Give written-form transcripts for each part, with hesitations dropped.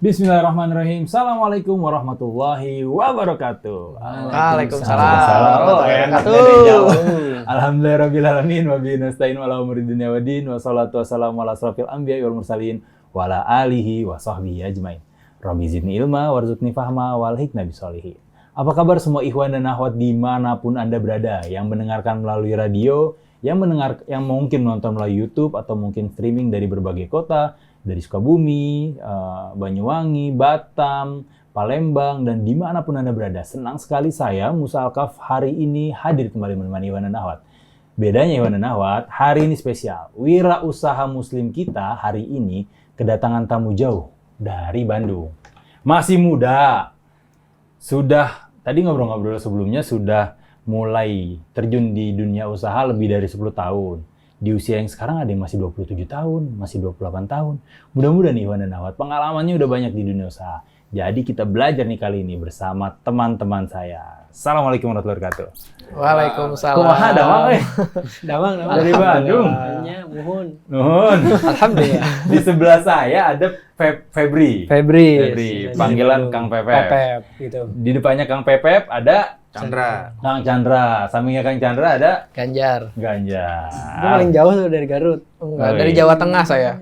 Bismillahirrahmanirrahim. Assalamualaikum warahmatullahi wabarakatuh. Waalaikumsalam warahmatullahi wabarakatuh. Alhamdulillahirrabbilalamin. Wa bihi nasta'in wa ala umuri dunya waddin. Wassalatu wassalamu ala asrofil anbiya'i wal mursalin wa ala alihi wa sahbihi ajmain. Rabbi zidni ilma warzuqni fahma wal hikna bisolihin. Apa kabar semua ikhwan dan akhwat dimanapun Anda berada, yang mendengarkan melalui radio, yang mungkin menonton melalui YouTube atau mungkin streaming dari berbagai kota, dari Sukabumi, Banyuwangi, Batam, Palembang, dan dimanapun Anda berada. Senang sekali saya, Musa Alkaf, hari ini hadir kembali menemani Iwan dan Ahwat. Bedanya Iwan dan Ahwat, hari ini spesial. Wirausaha Muslim kita hari ini kedatangan tamu jauh dari Bandung. Masih muda. Sudah, tadi ngobrol-ngobrol sebelumnya, sudah mulai terjun di dunia usaha lebih dari 10 tahun. Di usia yang sekarang ada yang masih 27 tahun, masih 28 tahun. Mudah-mudahan nih Iwan dan Ahwat, pengalamannya udah banyak di dunia usaha. Jadi kita belajar nih kali ini bersama teman-teman saya. Assalamualaikum warahmatullahi wabarakatuh. Waalaikumsalam. Kumaha damang Damang. Dari Bandung. Nuhun. Nuhun. Alhamdulillah. Di sebelah saya ada Febri. Panggilan Kang Pepep. Gitu. Di depannya Kang Pepep ada Chandra. Kang Chandra. Sampingnya Kang Chandra ada Ganjar. Itu paling jauh tuh dari Garut. Enggak, dari Jawa Tengah saya.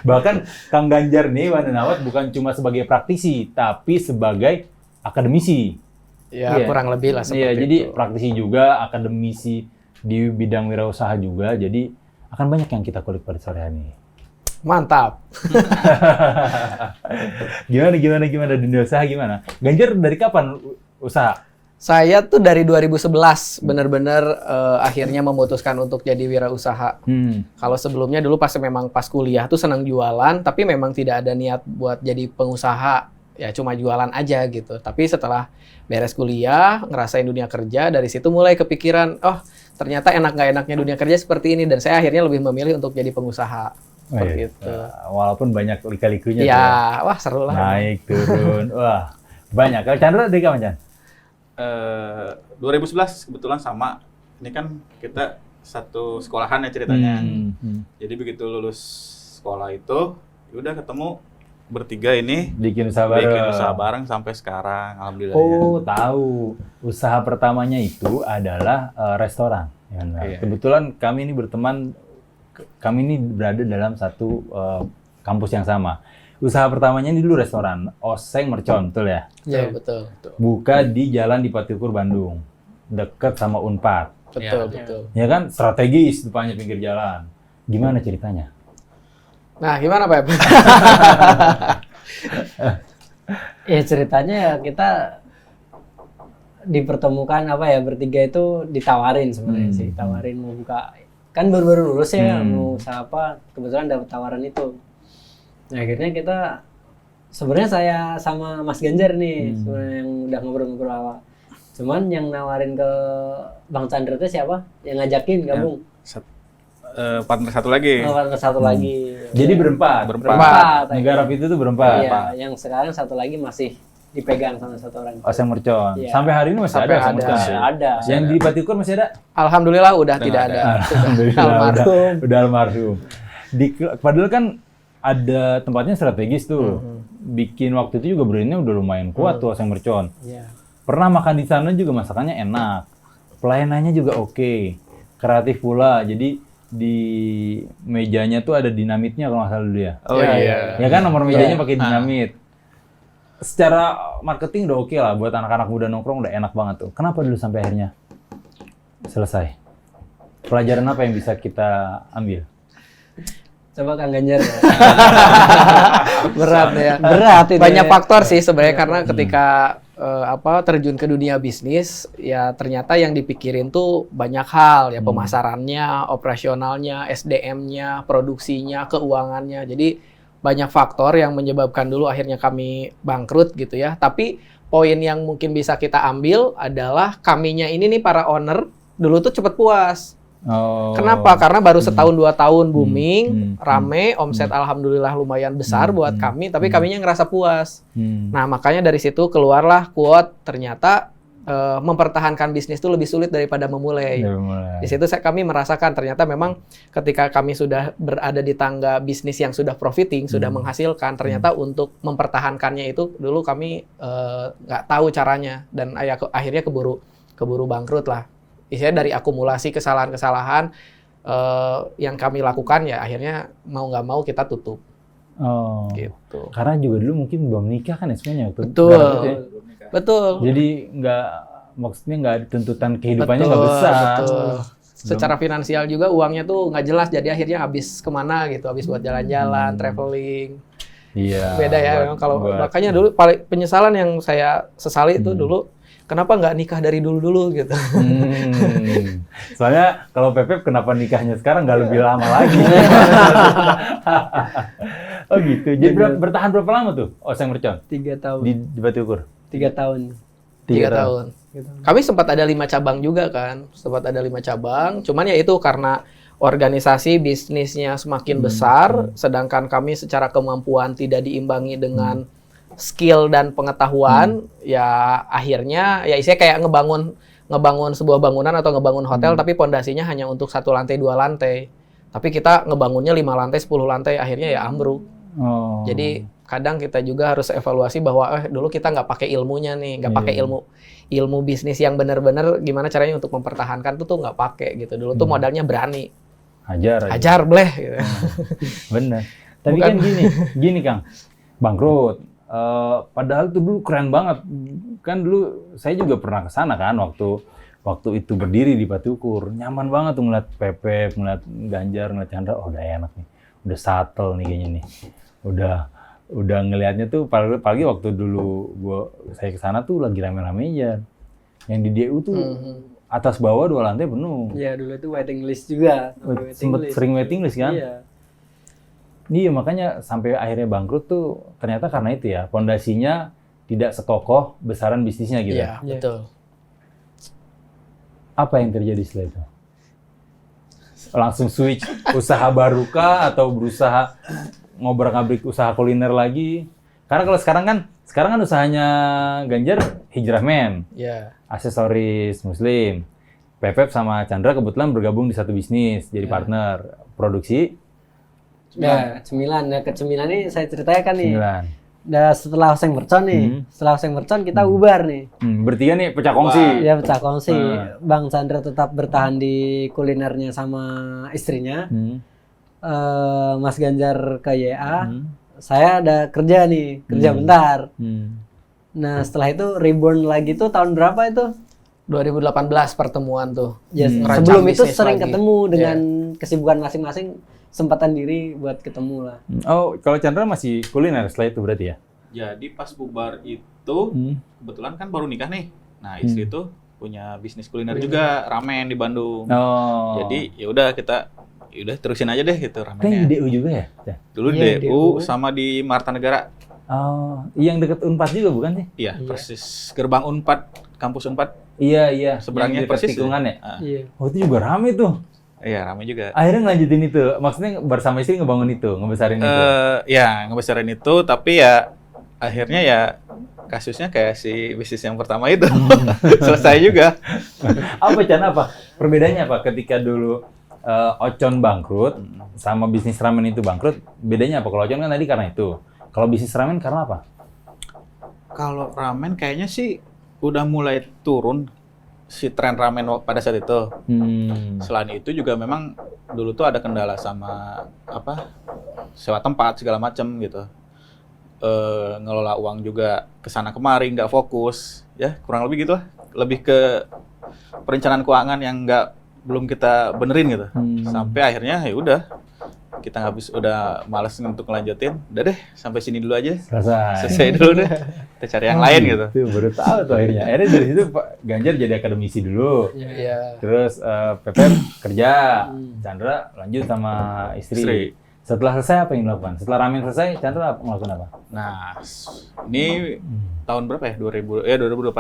Bahkan Kang Ganjar nih, Iwan dan Ahwat, bukan cuma sebagai praktisi, tapi sebagai akademisi. Ya, kurang lebih lah seperti Iya, jadi itu. praktisi juga, akademisi di bidang wirausaha juga. Jadi akan banyak yang kita kulik pada sore hari ini. Mantap. Gimana dunia usaha gimana? Ganjar dari kapan usaha? Saya tuh dari 2011 benar-benar akhirnya memutuskan untuk jadi wirausaha. Kalau sebelumnya dulu memang pas kuliah tuh senang jualan, tapi memang tidak ada niat buat jadi pengusaha. Ya cuma jualan aja gitu. Tapi setelah beres kuliah, ngerasain dunia kerja, dari situ mulai kepikiran, oh ternyata enak nggak enaknya dunia kerja seperti ini. Dan saya akhirnya lebih memilih untuk jadi pengusaha. Seperti itu. Walaupun banyak lika-likunya. Ya, wah seru lah. Naik, turun, wah banyak. Kalau Chandra dari kapan, Chan? 2011 kebetulan sama. Ini kan kita satu sekolahan ya ceritanya. Jadi begitu lulus sekolah itu, udah ketemu bertiga ini Bikin usaha bareng sampai sekarang, alhamdulillah. Oh, tahu. Usaha pertamanya itu adalah restoran. Ya, Iya. Kebetulan kami ini berteman, kami ini berada dalam satu kampus yang sama. Usaha pertamanya ini dulu restoran, Oseng Mercon, betul ya? Iya, betul. Buka di Jalan Dipatiukur, Bandung. Dekat sama Unpad. Betul. Ya kan, strategis depannya pinggir jalan. Gimana ceritanya? Nah, gimana Pep? Ya ceritanya ya kita dipertemukan bertiga itu ditawarin sebenarnya sih, tawarin mau buka, kan baru-baru lulus ya, mau usaha apa, kebetulan dapat tawaran itu. Nah, akhirnya kita sebenarnya saya sama Mas Ganjar nih sebenarnya yang udah ngobrol-ngobrol awal. Cuman yang nawarin ke Bang Chandra itu siapa? Yang ngajakin gabung? Partner satu lagi. Partner satu lagi. Jadi berempat. Negara itu tuh berempat. Iya, yang sekarang satu lagi masih dipegang sama satu orang. Oseng Mercon. Iya. Sampai hari ini masih ada Oseng Mercon. Ada. Yang di Dipatiukur masih ada? Alhamdulillah udah tidak ada. Alhamdulillah, udah almarhum. Padahal kan ada tempatnya strategis tuh. Bikin waktu itu juga brandnya udah lumayan kuat tuh Oseng Mercon. Iya. Pernah makan di sana juga masakannya enak. Pelayanannya juga oke. Kreatif pula. Jadi di mejanya tuh ada dinamitnya kalau nggak salah dulu ya. Oh iya. Ya kan nomor mejanya pakai dinamit. Secara marketing udah oke lah buat anak-anak muda nongkrong, udah enak banget tuh. Kenapa dulu sampai akhirnya selesai? Pelajaran apa yang bisa kita ambil? Coba Kang Ganjar. Berat ya. Berat itu. Banyak faktor sih sebenarnya karena ketika terjun ke dunia bisnis ya ternyata yang dipikirin tuh banyak hal ya, pemasarannya, operasionalnya, SDM-nya, produksinya, keuangannya. Jadi banyak faktor yang menyebabkan dulu akhirnya kami bangkrut gitu ya. Tapi poin yang mungkin bisa kita ambil adalah kaminya ini nih para owner dulu tuh cepet puas. Oh. Kenapa? Karena baru setahun 2 tahun booming, rame, omset alhamdulillah lumayan besar buat kami, tapi kaminya ngerasa puas. Nah, makanya dari situ keluarlah quote, ternyata mempertahankan bisnis itu lebih sulit daripada memulai. Di situ kami merasakan ternyata memang ketika kami sudah berada di tangga bisnis yang sudah profiting, sudah menghasilkan, ternyata untuk mempertahankannya itu dulu kami nggak tahu caranya dan akhirnya keburu bangkrut lah. Isinya dari akumulasi kesalahan-kesalahan yang kami lakukan ya akhirnya mau nggak mau kita tutup. Oh, gitu. Karena juga dulu mungkin belum nikah kan ya semuanya waktu Betul. ya? Betul. Jadi maksudnya nggak tuntutan kehidupannya nggak besar. Betul. Secara finansial juga uangnya tuh nggak jelas, jadi akhirnya habis kemana gitu, habis buat jalan-jalan, traveling. Iya. Beda ya, memang kalau makanya dulu paling penyesalan yang saya sesali itu dulu, kenapa nggak nikah dari dulu gitu. Soalnya kalau Pepep kenapa nikahnya sekarang nggak lebih lama lagi? Oh gitu. Jadi bertahan berapa lama tuh Oseng Mercon 3 tahun. di Batu Ukur? 3 tahun. 3 tahun. Kami sempat ada 5 cabang juga kan, sempat ada 5 cabang. Cuman ya itu karena organisasi bisnisnya semakin besar, sedangkan kami secara kemampuan tidak diimbangi dengan skill dan pengetahuan, ya akhirnya ya isinya kayak ngebangun sebuah bangunan atau ngebangun hotel, tapi pondasinya hanya untuk 1 lantai 2 lantai. Tapi kita ngebangunnya 5 lantai 10 lantai, akhirnya ya ambruk. Jadi kadang kita juga harus evaluasi bahwa dulu kita nggak pakai ilmunya nih, nggak pakai ilmu bisnis yang benar-benar gimana caranya untuk mempertahankan tuh nggak pakai gitu. Dulu tuh modalnya berani, hajar bleh gitu. Bener. Tapi kan gini Kang, bangkrut. Padahal itu dulu keren banget. Kan dulu saya juga pernah ke sana kan waktu itu berdiri di Batu Ukur. Nyaman banget tuh ngeliat Pepep, ngeliat Ganjar, ngeliat Chandra. Oh udah enak nih, udah settle nih kayaknya nih. Udah ngelihatnya tuh pagi waktu dulu saya ke sana tuh lagi rame-ramenya. Yang di DU tuh atas bawah 2 lantai penuh. Iya, dulu itu waiting list juga. Sempet sering waiting list kan? Iya. Iya, makanya sampai akhirnya bangkrut tuh ternyata karena itu ya, pondasinya tidak sekokoh besaran bisnisnya gitu. Iya, betul. Apa yang terjadi setelah itu? Langsung switch usaha baru kah atau berusaha ngobrak-ngabrik usaha kuliner lagi? Karena kalau sekarang kan usahanya Ganjar Hijrah Man, aksesoris Muslim. Pepep sama Chandra kebetulan bergabung di satu bisnis, jadi partner produksi. Ya, cemilan. Ya, ke cemilan ini saya ceritakan nih. Cemilan. Nah, setelah Oseng Mercon nih, setelah Oseng Mercon kita bubar nih. Bertiga nih pecah kongsi. Ya, pecah kongsi. Bang Chandra tetap bertahan di kulinernya sama istrinya. Mas Ganjar ke YA, saya ada kerja nih, kerja bentar. Nah, setelah itu reborn lagi tuh tahun berapa itu? 2018 pertemuan tuh. Yes. Sebelum itu sering ketemu dengan kesibukan masing-masing, sempatan diri buat ketemu lah. Oh, kalau Chandra masih kuliner setelah itu berarti ya? Jadi pas bubar itu, kebetulan kan baru nikah nih. Nah, istri itu punya bisnis kuliner juga, ramen di Bandung. Oh. Jadi ya udah terusin aja deh gitu Kan ramennya. di DU juga ya? Dulu DU sama di Marta Negara. Oh, yang dekat Unpad juga bukan sih? Iya, persis gerbang Unpad, kampus Unpad. Iya. Seberangnya Yang dekat persis tikungan ya? Iya. Oh, itu juga rame tuh. Iya, ramai juga. Akhirnya ngelanjutin itu. Maksudnya bersama istri ngebangun itu, ngebesarin itu. Ya, ngebesarin itu, tapi ya akhirnya ya kasusnya kayak si bisnis yang pertama itu. Selesai juga. Apa Chan, apa? Perbedaannya apa ketika dulu Ocon bangkrut sama bisnis ramen itu bangkrut? Bedanya apa? Kalau Ocon kan tadi karena itu. Kalau bisnis ramen karena apa? Kalau ramen kayaknya sih udah mulai turun si tren ramen pada saat itu. Selain itu juga memang dulu tuh ada kendala sama sewa tempat segala macam gitu. Ngelola uang juga kesana kemari nggak fokus, ya kurang lebih gitu lah. Lebih ke perencanaan keuangan yang belum kita benerin gitu. Sampai akhirnya ya udah kita udah malas untuk ngelanjutin. Udah deh sampai sini dulu aja. Selesai dulu deh. Kita cari yang lain gitu. Itu baru tahu tuh akhirnya. Akhirnya dari situ Pak Ganjar jadi akademisi dulu. Terus Pepep kerja, Chandra lanjut sama istri. Setelah selesai apa yang dilakukan? Setelah ramen selesai, Chandra melakukan apa? Nah, ini tahun berapa ya? 2018.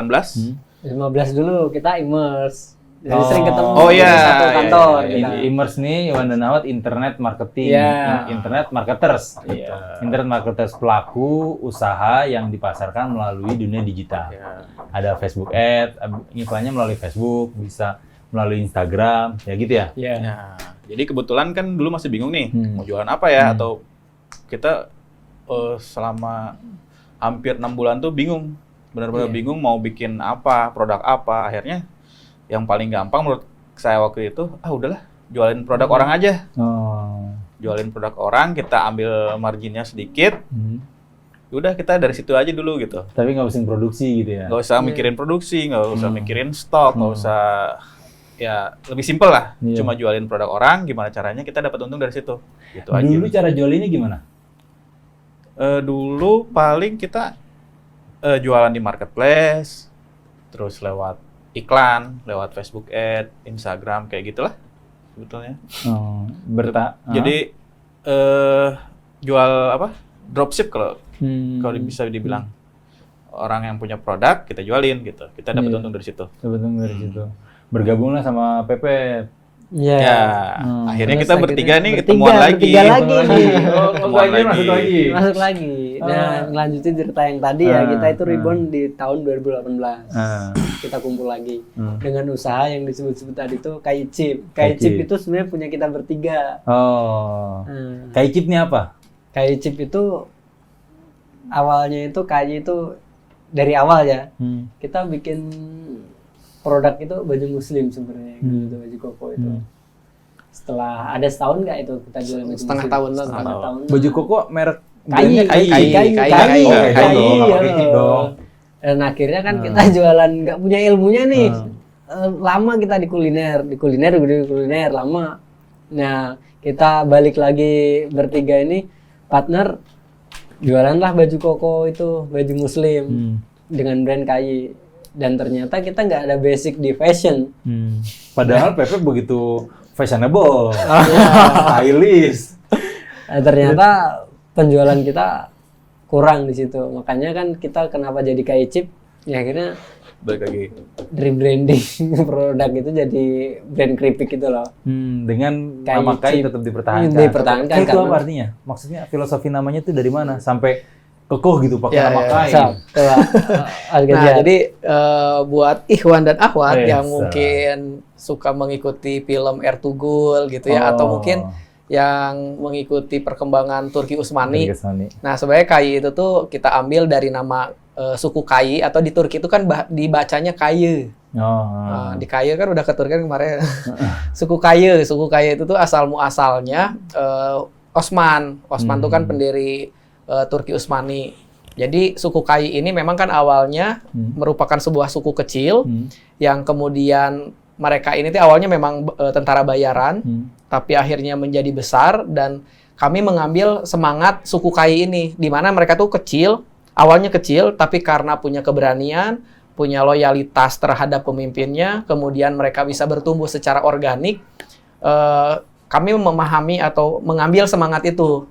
15 dulu kita immerse. Jadi sering ketemu Oh, di iya, satu iya, kantor. iya, kita. Imers nih Iwan dan Ahwat internet marketing, Iya. internet marketers. Iya. Internet marketers pelaku usaha yang dipasarkan melalui dunia digital. Ya. Ada Facebook Ads, iklannya melalui Facebook, bisa melalui Instagram, ya gitu ya. Iya. Ya, jadi kebetulan kan dulu masih bingung nih Hmm. mau jualan apa ya, atau kita selama hampir 6 bulan tuh bingung, benar-benar Iya. bingung mau bikin apa, produk apa. Akhirnya yang paling gampang menurut saya waktu itu, udahlah jualin produk orang aja. Oh. Jualin produk orang, kita ambil marginnya sedikit, udah kita dari situ aja dulu gitu. Tapi nggak usah produksi gitu ya. Nggak usah mikirin produksi, nggak usah mikirin stok, nggak usah, ya lebih simpel lah. Iya. Cuma jualin produk orang, gimana caranya kita dapat untung dari situ. Gitu aja. Dulu cara jualinnya gimana? Dulu paling kita jualan di marketplace, terus lewat iklan, lewat Facebook Ad, Instagram, kayak gitulah sebetulnya. Oh, Jadi jual apa? Dropship kalau bisa dibilang. Orang yang punya produk kita jualin gitu. Kita dapat Iya. untung dari situ. sebetulnya dari situ. Bergabunglah sama Pepet. Iya. Ya, akhirnya Terus kita akhirnya bertiga nih bertiga, ketemuan lagi. bertiga lagi nih. Ketemuan lagi. Masuk lagi. Nah, ngelanjutin cerita yang tadi ya, kita itu rebound di tahun 2018. Kita kumpul lagi dengan usaha yang disebut-sebut tadi tuh Kaicip. Kaicip itu sebenarnya punya kita bertiga. Oh. Kaicip nih apa? Kaicip itu awalnya itu dari awal ya. Kita bikin produk itu baju muslim sebenarnya, gitu, baju koko itu. Setelah ada setahun nggak itu kita jual baju Setengah muslim? tahunan. Setengah tahun. Baju koko merek Kayi, brandnya kayi, Kayi. kayi, Oh, kayi kayi, dong, nggak pakai ya. hit dong. Dan akhirnya kan kita jualan nggak punya ilmunya nih. Lama kita di kuliner lama. Nah, kita balik lagi bertiga ini partner jualanlah baju koko itu, baju muslim dengan brand Kayi. Dan ternyata kita nggak ada basic di fashion. Padahal Pepet begitu fashionable, stylish. Nah, ternyata penjualan kita kurang di situ. Makanya kan kita kenapa jadi Kaicip? Ya akhirnya Balik lagi. rebranding produk itu jadi brand keripik itu loh. Dengan Kayi nama Kayi chip. tetap dipertahankan. Dipertahankan Kayi itu karena- apa artinya? Maksudnya filosofi namanya itu dari mana? Sampai kokoh gitu pakai Ya, nama ya. Kayi. So, coba Nah, jadi buat Ikhwan dan Ahwat Yes, yang mungkin suka mengikuti film Ertugrul gitu ya, atau mungkin yang mengikuti perkembangan Turki Utsmani. Nah, sebenarnya Kayi itu tuh kita ambil dari nama suku Kayi, atau di Turki itu kan dibacanya Kaye. Nah, di Kaye kan udah keturkan kemarin. Suku Kaye itu tuh asal muasalnya Osman. Osman tuh kan pendiri Turki Utsmani. Jadi suku Kayi ini memang kan awalnya merupakan sebuah suku kecil yang kemudian mereka ini tuh awalnya memang tentara bayaran, tapi akhirnya menjadi besar, dan kami mengambil semangat suku Kayi ini, di mana mereka tuh kecil, awalnya kecil, tapi karena punya keberanian, punya loyalitas terhadap pemimpinnya, kemudian mereka bisa bertumbuh secara organik. Kami memahami atau mengambil semangat itu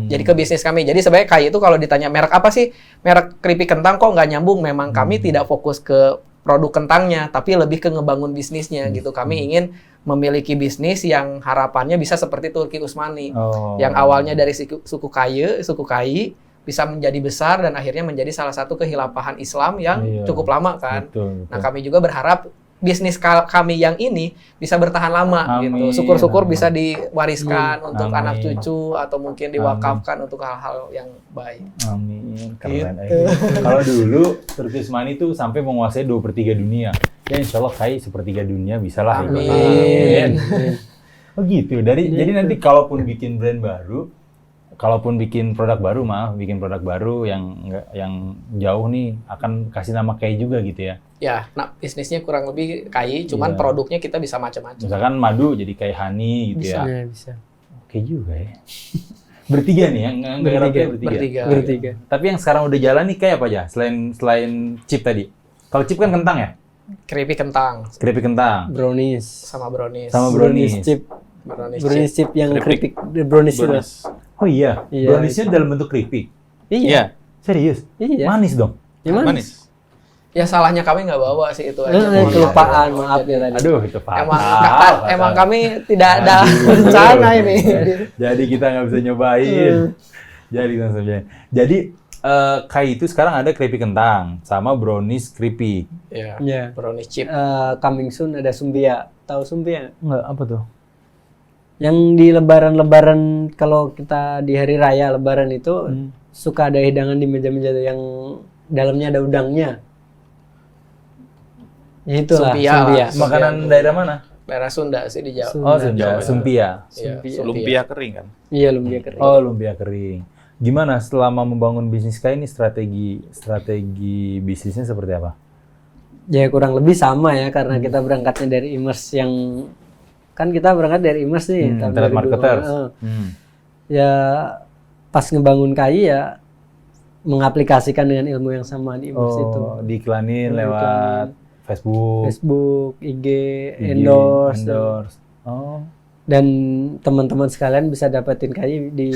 jadi ke bisnis kami. Jadi sebenarnya Kayi itu kalau ditanya merek apa sih, merek keripik kentang kok nggak nyambung. Memang kami tidak fokus ke produk kentangnya, tapi lebih ke ngebangun bisnisnya gitu. Kami ingin memiliki bisnis yang harapannya bisa seperti Turki Utsmani, yang awalnya dari suku Kayi bisa menjadi besar dan akhirnya menjadi salah satu kehilafahan Islam yang cukup lama kan. Betul. Nah, kami juga berharap bisnis kami yang ini bisa bertahan lama Amin. gitu. Syukur-syukur bisa diwariskan untuk Amin. anak cucu atau mungkin diwakafkan untuk hal-hal yang baik. Amin. Keren. Gitu. Kalau dulu Turki Utsmani itu sampai menguasai 2/3 dunia. Ya insya Allah Kayi 1/3 dunia bisalah. Amin. Oh gitu. Jadi nanti kalaupun bikin brand baru, kalaupun bikin produk baru yang jauh nih akan kasih nama Kayi juga gitu ya. Ya, nah bisnisnya kurang lebih Kayi, cuman Iya. produknya kita bisa macam-macam. Misalkan madu jadi Kayi Honey gitu ya. Bisa. Oke juga ya. Bertiga nih yang nggarapnya Bertiga. Tapi yang sekarang udah jalan nih kayak apa aja? Selain chip tadi. Kalau chip kan kentang ya? Keripik kentang Keripik kentang. Brownies. sama brownies. Sama brownies. chip. Brownies Brownies chip. chip yang Keripik. brownies itu. Brownies. Oh iya, Iya, browniesnya dalam bentuk keripik. Iya. Iya. Serius? Iya. Manis dong. Ya, manis. Manis. Ya salahnya kami nggak bawa sih itu aja. Mohon Kelupaan, maaf Jadi, ya tadi. Aduh, itu fatal. Emang kami tidak ada rencana ini. Jadi kita nggak bisa nyobain. Jadi kita nggak bisa nyobain. Jadi Kai itu sekarang ada keripik kentang sama brownies keripik. Ya, Iya. brownies chip. Coming soon ada sumbia. Tahu sumbia? Enggak, apa tuh? Yang di lebaran-lebaran kalau kita di hari raya lebaran itu suka ada hidangan di meja-meja yang dalamnya ada udangnya. Ya itulah Sumpia sumbia. lah. Makanan daerah mana? Daerah Sunda sih di Jawa. Oh, Sunda. Sumpia. Iya, Lumpia kering kan. Iya, lumbia kering. Oh, lumpia kering. Gimana selama membangun bisnis Kai ini strategi bisnisnya seperti apa? Ya kurang lebih sama ya karena kita berangkatnya dari Imers yang kan kita berangkat dari Imers nih tahun Internet 2000. marketers. Ya pas ngebangun KAI ya mengaplikasikan dengan ilmu yang sama di Imers itu. Diiklanin lewat Facebook, IG, endorse. Oh. Dan teman-teman sekalian bisa dapetin KAI di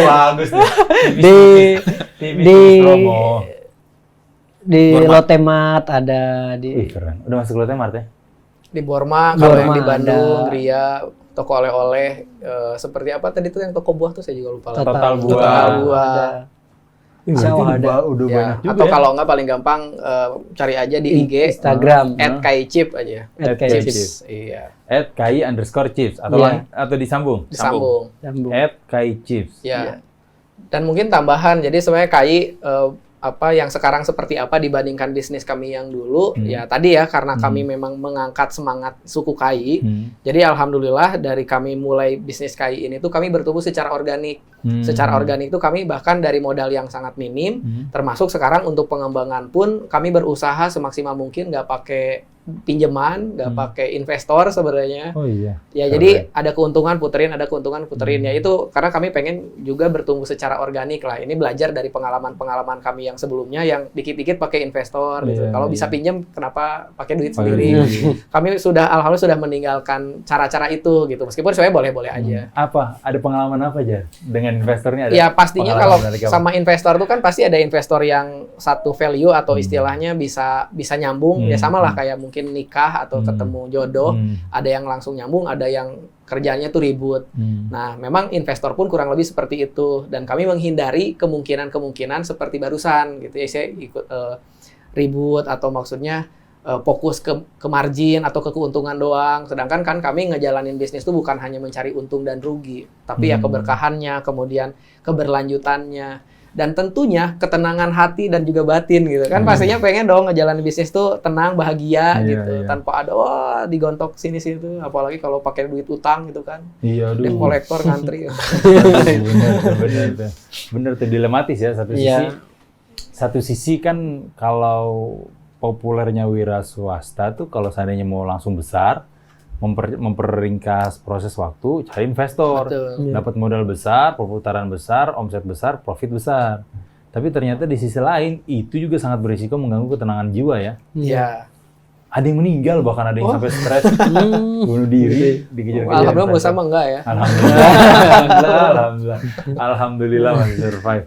Bagus nih. di promo. di Lotemat ada Wih, di keren. Udah masuk Lotte Mart ya? Di Borma, kalau yang di Borma Bandung, ada. Gria, toko oleh-oleh, seperti apa tadi tuh yang toko buah tuh saya juga lupa lah. Total buah. Total buah. ada. Ih, Insya Allah berarti ada. udah Ya, banyak juga atau ya? kalau nggak paling gampang cari aja di IG Instagram @kaichip aja. @kaichips. Iya, @kai_chips atau Iya. atau disambung. disambung. Sambung. @kaichips. Ya. Dan mungkin tambahan, jadi sebenarnya KAI apa yang sekarang seperti apa dibandingkan bisnis kami yang dulu, ya tadi ya karena kami memang mengangkat semangat suku KAI. Jadi alhamdulillah dari kami mulai bisnis KAI ini tuh kami bertumbuh secara organik. Secara organik tuh kami bahkan dari modal yang sangat minim, termasuk sekarang untuk pengembangan pun kami berusaha semaksimal mungkin nggak pakai pinjaman, nggak pakai investor sebenarnya. Oh iya. Ya, jadi ada keuntungan puterin, ada keuntungan puterin. Ya itu karena kami pengen juga bertumbuh secara organik lah. Ini belajar dari pengalaman-pengalaman kami yang sebelumnya yang dikit-dikit pakai investor gitu. Iya, Kalau iya. bisa pinjam, kenapa pakai duit Pakai sendiri? duit. Kami alhamdulillah sudah meninggalkan cara-cara itu gitu. Meskipun sebenarnya boleh-boleh aja. Apa? Ada pengalaman apa aja dengan investornya? Ada Ya pastinya pengalaman kalau menarik apa? sama investor tuh kan pasti ada investor yang satu value atau istilahnya bisa nyambung. Ya sama lah kayak mungkin nikah atau ketemu jodoh. Ada yang langsung nyambung, ada yang kerjanya tuh ribut. Nah, memang investor pun kurang lebih seperti itu. Dan kami menghindari kemungkinan-kemungkinan seperti barusan gitu ya. Saya ikut ribut atau maksudnya fokus ke margin atau ke keuntungan doang. Sedangkan kan kami ngejalanin bisnis tuh bukan hanya mencari untung dan rugi, tapi ya keberkahannya, kemudian keberlanjutannya. Dan tentunya ketenangan hati dan juga batin gitu kan. Pastinya pengen dong ngejalanin bisnis tuh tenang, bahagia Iya, gitu. iya. Tanpa ada wah digontok sini-sini tuh. Apalagi kalau pakai duit utang gitu kan. Iya, aduh. Debt collector ngantri. Bener tuh dilematis ya satu sisi. Iya. Satu sisi kan kalau populernya wira swasta tuh kalau seandainya mau langsung besar, memperingkas proses waktu, cari investor, Betul. dapat modal besar, perputaran besar, omset besar, profit besar. Tapi ternyata di sisi lain itu juga sangat berisiko mengganggu ketenangan jiwa ya. Iya. Ada yang meninggal, bahkan ada yang sampai stres, bunuh diri, dikejar-kejar. Alhamdulillah investor. bersama enggak ya. Alhamdulillah masih survive.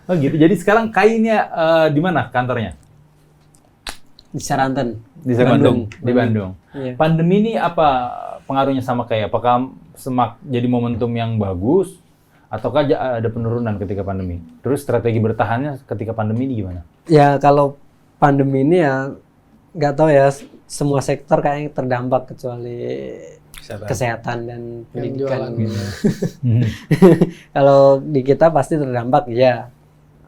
Oh gitu. Jadi sekarang Kainya di mana kantornya? Di Saranten. Di Bandung. Di Bandung. Iya. Pandemi ini apa pengaruhnya sama Kai? Apakah jadi momentum yang bagus ataukah ada penurunan ketika pandemi? Terus strategi bertahannya ketika pandemi ini gimana? Ya kalau pandemi ini ya nggak tahu ya, semua sektor kayaknya terdampak kecuali kesehatan dan pendidikan jualan. gitu. Kalau di kita pasti terdampak ya.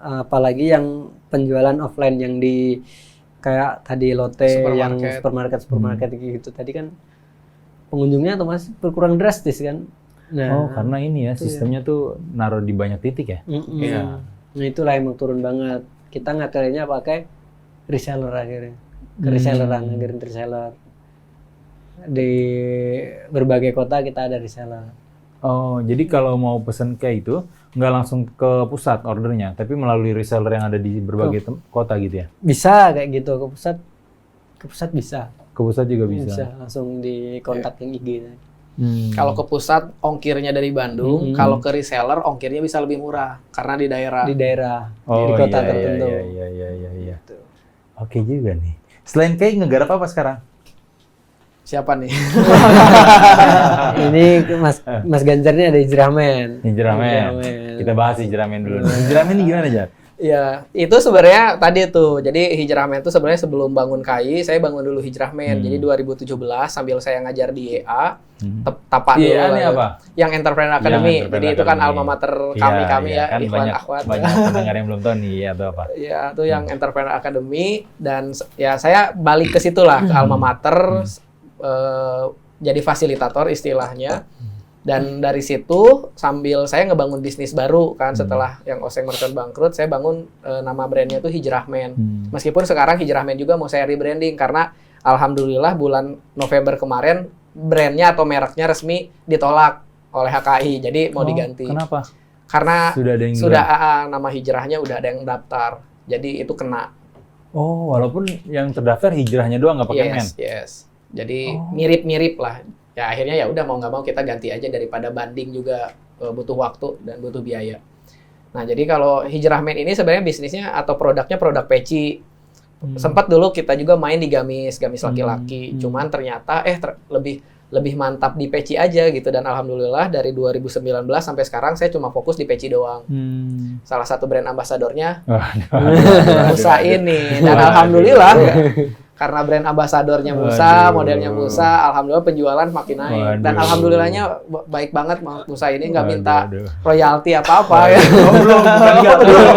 Apalagi yang penjualan offline yang di kayak tadi Lotte, yang supermarket gitu tadi kan pengunjungnya otomatis berkurang drastis kan. Oh, karena ini ya sistemnya tuh naruh di banyak titik ya. Iya. Nah itulah emang turun banget. Kita ngakalinya pakai reseller akhirnya. Ke reselleran, ngajarin reseller. Di berbagai kota kita ada reseller. Oh, jadi kalau mau pesen kayak itu nggak langsung ke pusat ordernya, tapi melalui reseller yang ada di berbagai kota gitu ya? Bisa kayak gitu, ke pusat bisa. Ke pusat juga bisa. Bisa langsung di kontak yang IG. Kalau ke pusat ongkirnya dari Bandung, kalau ke reseller ongkirnya bisa lebih murah karena di daerah. Di daerah, Oh, di kota iya, tertentu. Iya. Oke juga nih. Selain cake ngegarap apa sekarang? Siapa nih? Ini Mas Ganjar ini ada hijramen. Hijramen. Kita bahas hijramen dulu. Hijramen ini gimana, Jar? Ya, itu sebenarnya tadi tuh. Jadi hijrahmen itu sebenarnya sebelum bangun KAI, saya bangun dulu hijrahmen. Jadi 2017 sambil saya ngajar di EA, tapak dulu. EA ini lah. apa? Yang Entrepreneur Academy. Entrepreneur Jadi itu kan Academy. alma mater Iya, kami iya, ya, kan Ikhwan Akhwat. banyak pendengar yang belum tahu nih ya atau apa. Ya, itu yang Entrepreneur Academy dan ya saya balik ke situ lah, ke alma mater jadi fasilitator istilahnya. Dan dari situ sambil saya ngebangun bisnis baru kan setelah yang Oseng Merchant bangkrut, saya bangun nama brandnya itu Hijrahmen. Meskipun sekarang Hijrahmen juga mau saya rebranding karena alhamdulillah bulan November kemarin brandnya atau mereknya resmi ditolak oleh HKI, jadi mau diganti. Kenapa? Karena Sudah ada yang nama hijrahnya udah ada yang daftar, jadi itu kena. Oh, walaupun yang terdaftar hijrahnya doang nggak pakai men. Yes. Jadi mirip-mirip lah. Ya akhirnya ya udah mau nggak mau kita ganti aja daripada banding juga butuh waktu dan butuh biaya. Nah jadi kalau Hijrahmen ini sebenarnya bisnisnya atau produknya produk peci. Sempat dulu kita juga main di gamis laki-laki. Cuman ternyata lebih mantap di peci aja gitu, dan alhamdulillah dari 2019 sampai sekarang saya cuma fokus di peci doang. Salah satu brand ambasadornya Musa ini, dan alhamdulillah karena brand ambasadornya Musa, modelnya Musa, alhamdulillah penjualan makin naik. Dan alhamdulillahnya baik banget Musa ini nggak minta royalti apa-apa ya. Belum, belum.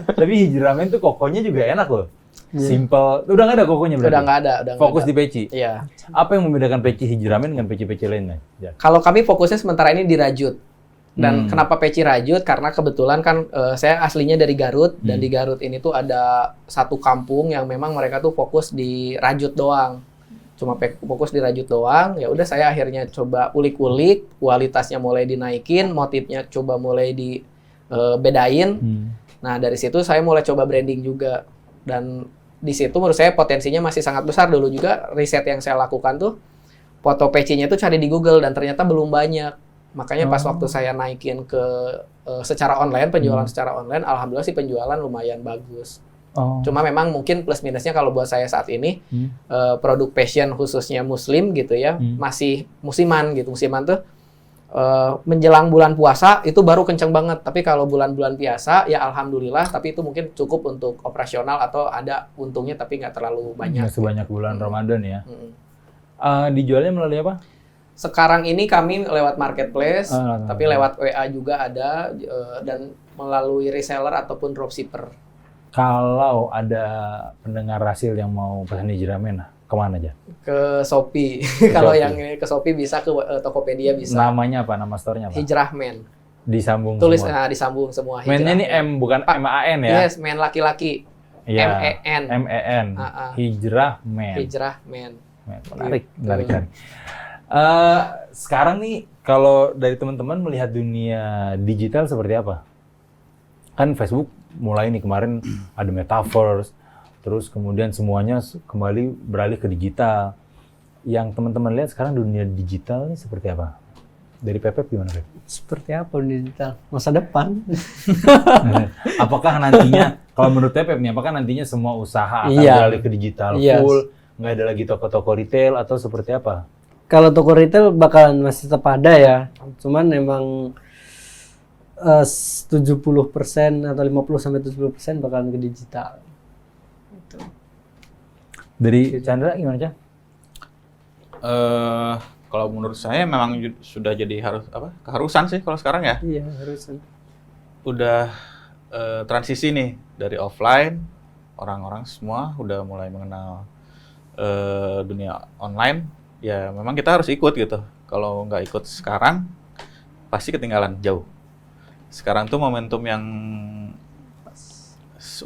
Tapi Hijramen tuh kokonya juga enak loh. Simple. Udah nggak ada kokonya berarti? Udah nggak ada. Fokus di peci? Iya. Apa yang membedakan peci Hijramen dengan peci-peci lainnya? Kalau kami fokusnya sementara ini di rajut. Dan kenapa peci rajut? Karena kebetulan kan saya aslinya dari Garut, dan di Garut ini tuh ada satu kampung yang memang mereka tuh fokus di rajut doang. Cuma fokus di rajut doang. Ya udah saya akhirnya coba ulik-ulik, kualitasnya mulai dinaikin, motifnya coba mulai dibedain. Nah, dari situ saya mulai coba branding juga. Dan di situ menurut saya potensinya masih sangat besar. Dulu juga riset yang saya lakukan tuh foto pecinya tuh cari di Google dan ternyata belum banyak. Makanya pas waktu saya naikin ke secara online, penjualan secara online, alhamdulillah sih penjualan lumayan bagus. Cuma memang mungkin plus minusnya kalau buat saya saat ini, produk fashion khususnya muslim gitu ya, masih musiman gitu. Musiman tuh menjelang bulan puasa itu baru kenceng banget. Tapi kalau bulan-bulan biasa ya alhamdulillah, tapi itu mungkin cukup untuk operasional atau ada untungnya tapi nggak terlalu banyak. Nggak sebanyak bulan Ramadan ya. Dijualnya melalui apa? Sekarang ini kami lewat marketplace, tapi lewat WA juga ada, dan melalui reseller ataupun dropshipper. Kalau ada pendengar Rasil yang mau pesan Hijramen, kemana aja? Ke Shopee. Kalau yang ke Shopee bisa, ke Tokopedia bisa. Namanya apa? Nama store-nya apa? Hijrahmen. Disambung Tulis semua? disambung semua. Men-nya ini M, bukan M-A-N ya? Yes, men laki-laki. Iya. M-E-N. M-E-N. Hijrahmen. Menarik. Sekarang nih, kalau dari teman-teman melihat dunia digital seperti apa? Kan Facebook mulai nih kemarin ada metaverse, terus kemudian semuanya kembali beralih ke digital. Yang teman-teman lihat sekarang dunia digital ini seperti apa? Dari Pepep gimana, Pep? Seperti apa digital? Masa depan. Apakah nantinya, kalau menurut Pepep nih, apakah nantinya semua usaha akan beralih ke digital full? Nggak ada lagi toko-toko retail atau seperti apa? Kalau toko retail bakalan masih tetap ada ya, cuman memang 70% atau 50-70% bakalan ke digital. Gitu. Dari Chandra gimana, Chan? Kalau menurut saya memang sudah jadi keharusan sih kalau sekarang ya. Iya, harusan. Udah transisi nih dari offline, orang-orang semua udah mulai mengenal dunia online. Ya memang kita harus ikut gitu. Kalau nggak ikut sekarang, pasti ketinggalan jauh. Sekarang tuh momentum yang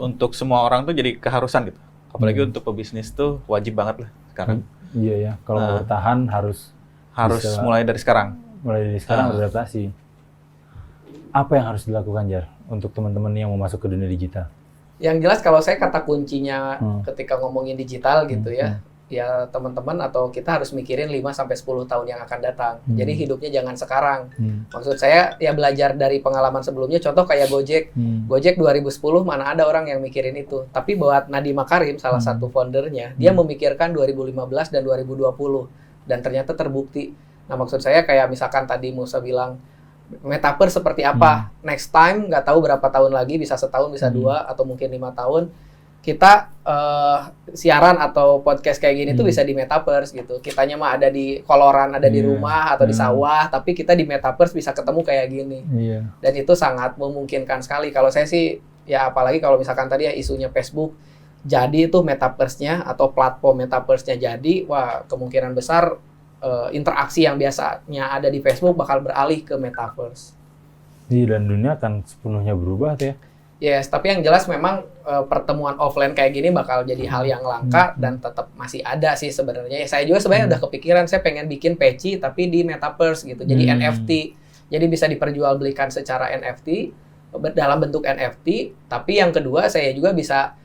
untuk semua orang tuh jadi keharusan gitu. Apalagi untuk pebisnis tuh wajib banget lah sekarang. Iya ya, kalau mau bertahan harus mulai dari sekarang. Mulai dari sekarang beradaptasi. Apa yang harus dilakukan, Jar, untuk teman-teman yang mau masuk ke dunia digital? Yang jelas kalau saya kata kuncinya ketika ngomongin digital gitu ya, ya teman-teman atau kita harus mikirin 5-10 tahun yang akan datang. Jadi hidupnya jangan sekarang. Maksud saya ya belajar dari pengalaman sebelumnya, contoh kayak Gojek. Gojek 2010 mana ada orang yang mikirin itu. Tapi buat Nadiem Makarim, salah satu foundernya, dia memikirkan 2015 dan 2020. Dan ternyata terbukti. Nah maksud saya kayak misalkan tadi Musa bilang, metaverse seperti apa? Next time, nggak tahu berapa tahun lagi, bisa setahun, bisa 2, atau mungkin 5 tahun. Kita siaran atau podcast kayak gini tuh bisa di metaverse gitu. Kitanya mah ada di koloran, ada di rumah atau di sawah, tapi kita di metaverse bisa ketemu kayak gini. Dan itu sangat memungkinkan sekali. Kalau saya sih, ya apalagi kalau misalkan tadi ya isunya Facebook, jadi itu metaverse-nya atau platform metaverse-nya jadi, wah kemungkinan besar interaksi yang biasanya ada di Facebook bakal beralih ke metaverse. Iya, dan dunia akan sepenuhnya berubah tuh ya. Yes, tapi yang jelas memang pertemuan offline kayak gini bakal jadi hal yang langka dan tetap masih ada sih sebenarnya. Ya, saya juga sebenarnya udah kepikiran, saya pengen bikin peci tapi di metaverse gitu. Jadi NFT. Jadi bisa diperjualbelikan secara NFT dalam bentuk NFT, tapi yang kedua saya juga bisa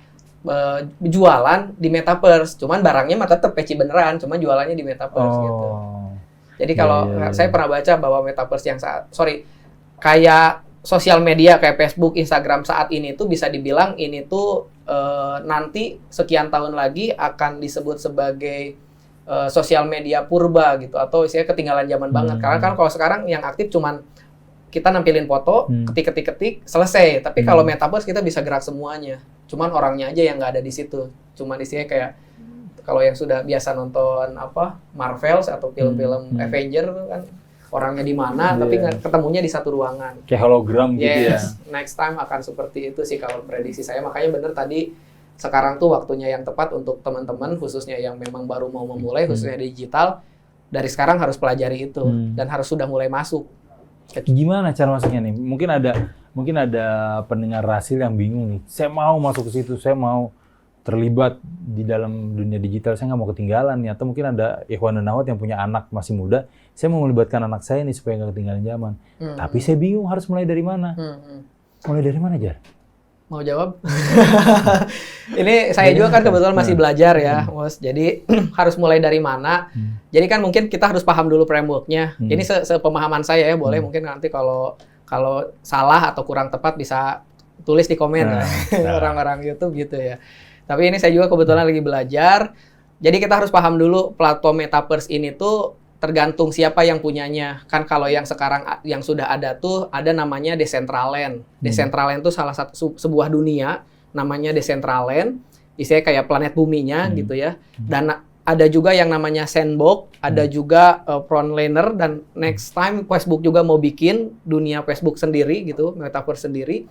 jualan di metaverse. Cuman barangnya mah tetap peci beneran, cuman jualannya di metaverse gitu. Jadi kalau saya pernah baca bahwa metaverse yang kayak sosial media kayak Facebook, Instagram saat ini tuh bisa dibilang ini tuh nanti sekian tahun lagi akan disebut sebagai sosial media purba gitu, atau istilahnya ketinggalan zaman banget. Karena kan kalau sekarang yang aktif cuman kita nampilin foto, ketik, selesai. Tapi kalau metaverse kita bisa gerak semuanya. Cuman orangnya aja yang nggak ada di situ. Cuman istilahnya kayak kalau yang sudah biasa nonton Marvel atau film-film Avenger kan, orangnya di mana, tapi ketemunya di satu ruangan. Kayak hologram gitu ya. Next time akan seperti itu sih kalau prediksi saya. Makanya bener tadi, sekarang tuh waktunya yang tepat untuk teman-teman, khususnya yang memang baru mau memulai, khususnya digital, dari sekarang harus pelajari itu, dan harus sudah mulai masuk. Gimana cara masuknya nih? Mungkin ada pendengar Rasil yang bingung nih. Saya mau masuk ke situ, saya mau terlibat di dalam dunia digital, saya nggak mau ketinggalan nih. Atau mungkin ada Ikhwan dan Akhwat yang punya anak masih muda, saya mau melibatkan anak saya nih supaya nggak ketinggalan zaman. Tapi saya bingung harus mulai dari mana. Mulai dari mana, Jar? Mau jawab? Ini saya juga kan kebetulan masih belajar ya, Bos. Jadi harus mulai dari mana? Jadi kan mungkin kita harus paham dulu framework-nya. Ini sepemahaman saya ya, boleh mungkin nanti kalau salah atau kurang tepat bisa tulis di komen orang-orang YouTube gitu ya. Tapi ini saya juga kebetulan lagi belajar. Jadi kita harus paham dulu platform metaverse ini tuh tergantung siapa yang punyanya. Kan kalau yang sekarang yang sudah ada tuh ada namanya Decentraland. Decentraland tuh salah satu sebuah dunia namanya Decentraland. Isinya kayak planet buminya gitu ya. Dan ada juga yang namanya Sandbox, ada juga Frontliner, dan next time Facebook juga mau bikin dunia Facebook sendiri gitu, metaverse sendiri.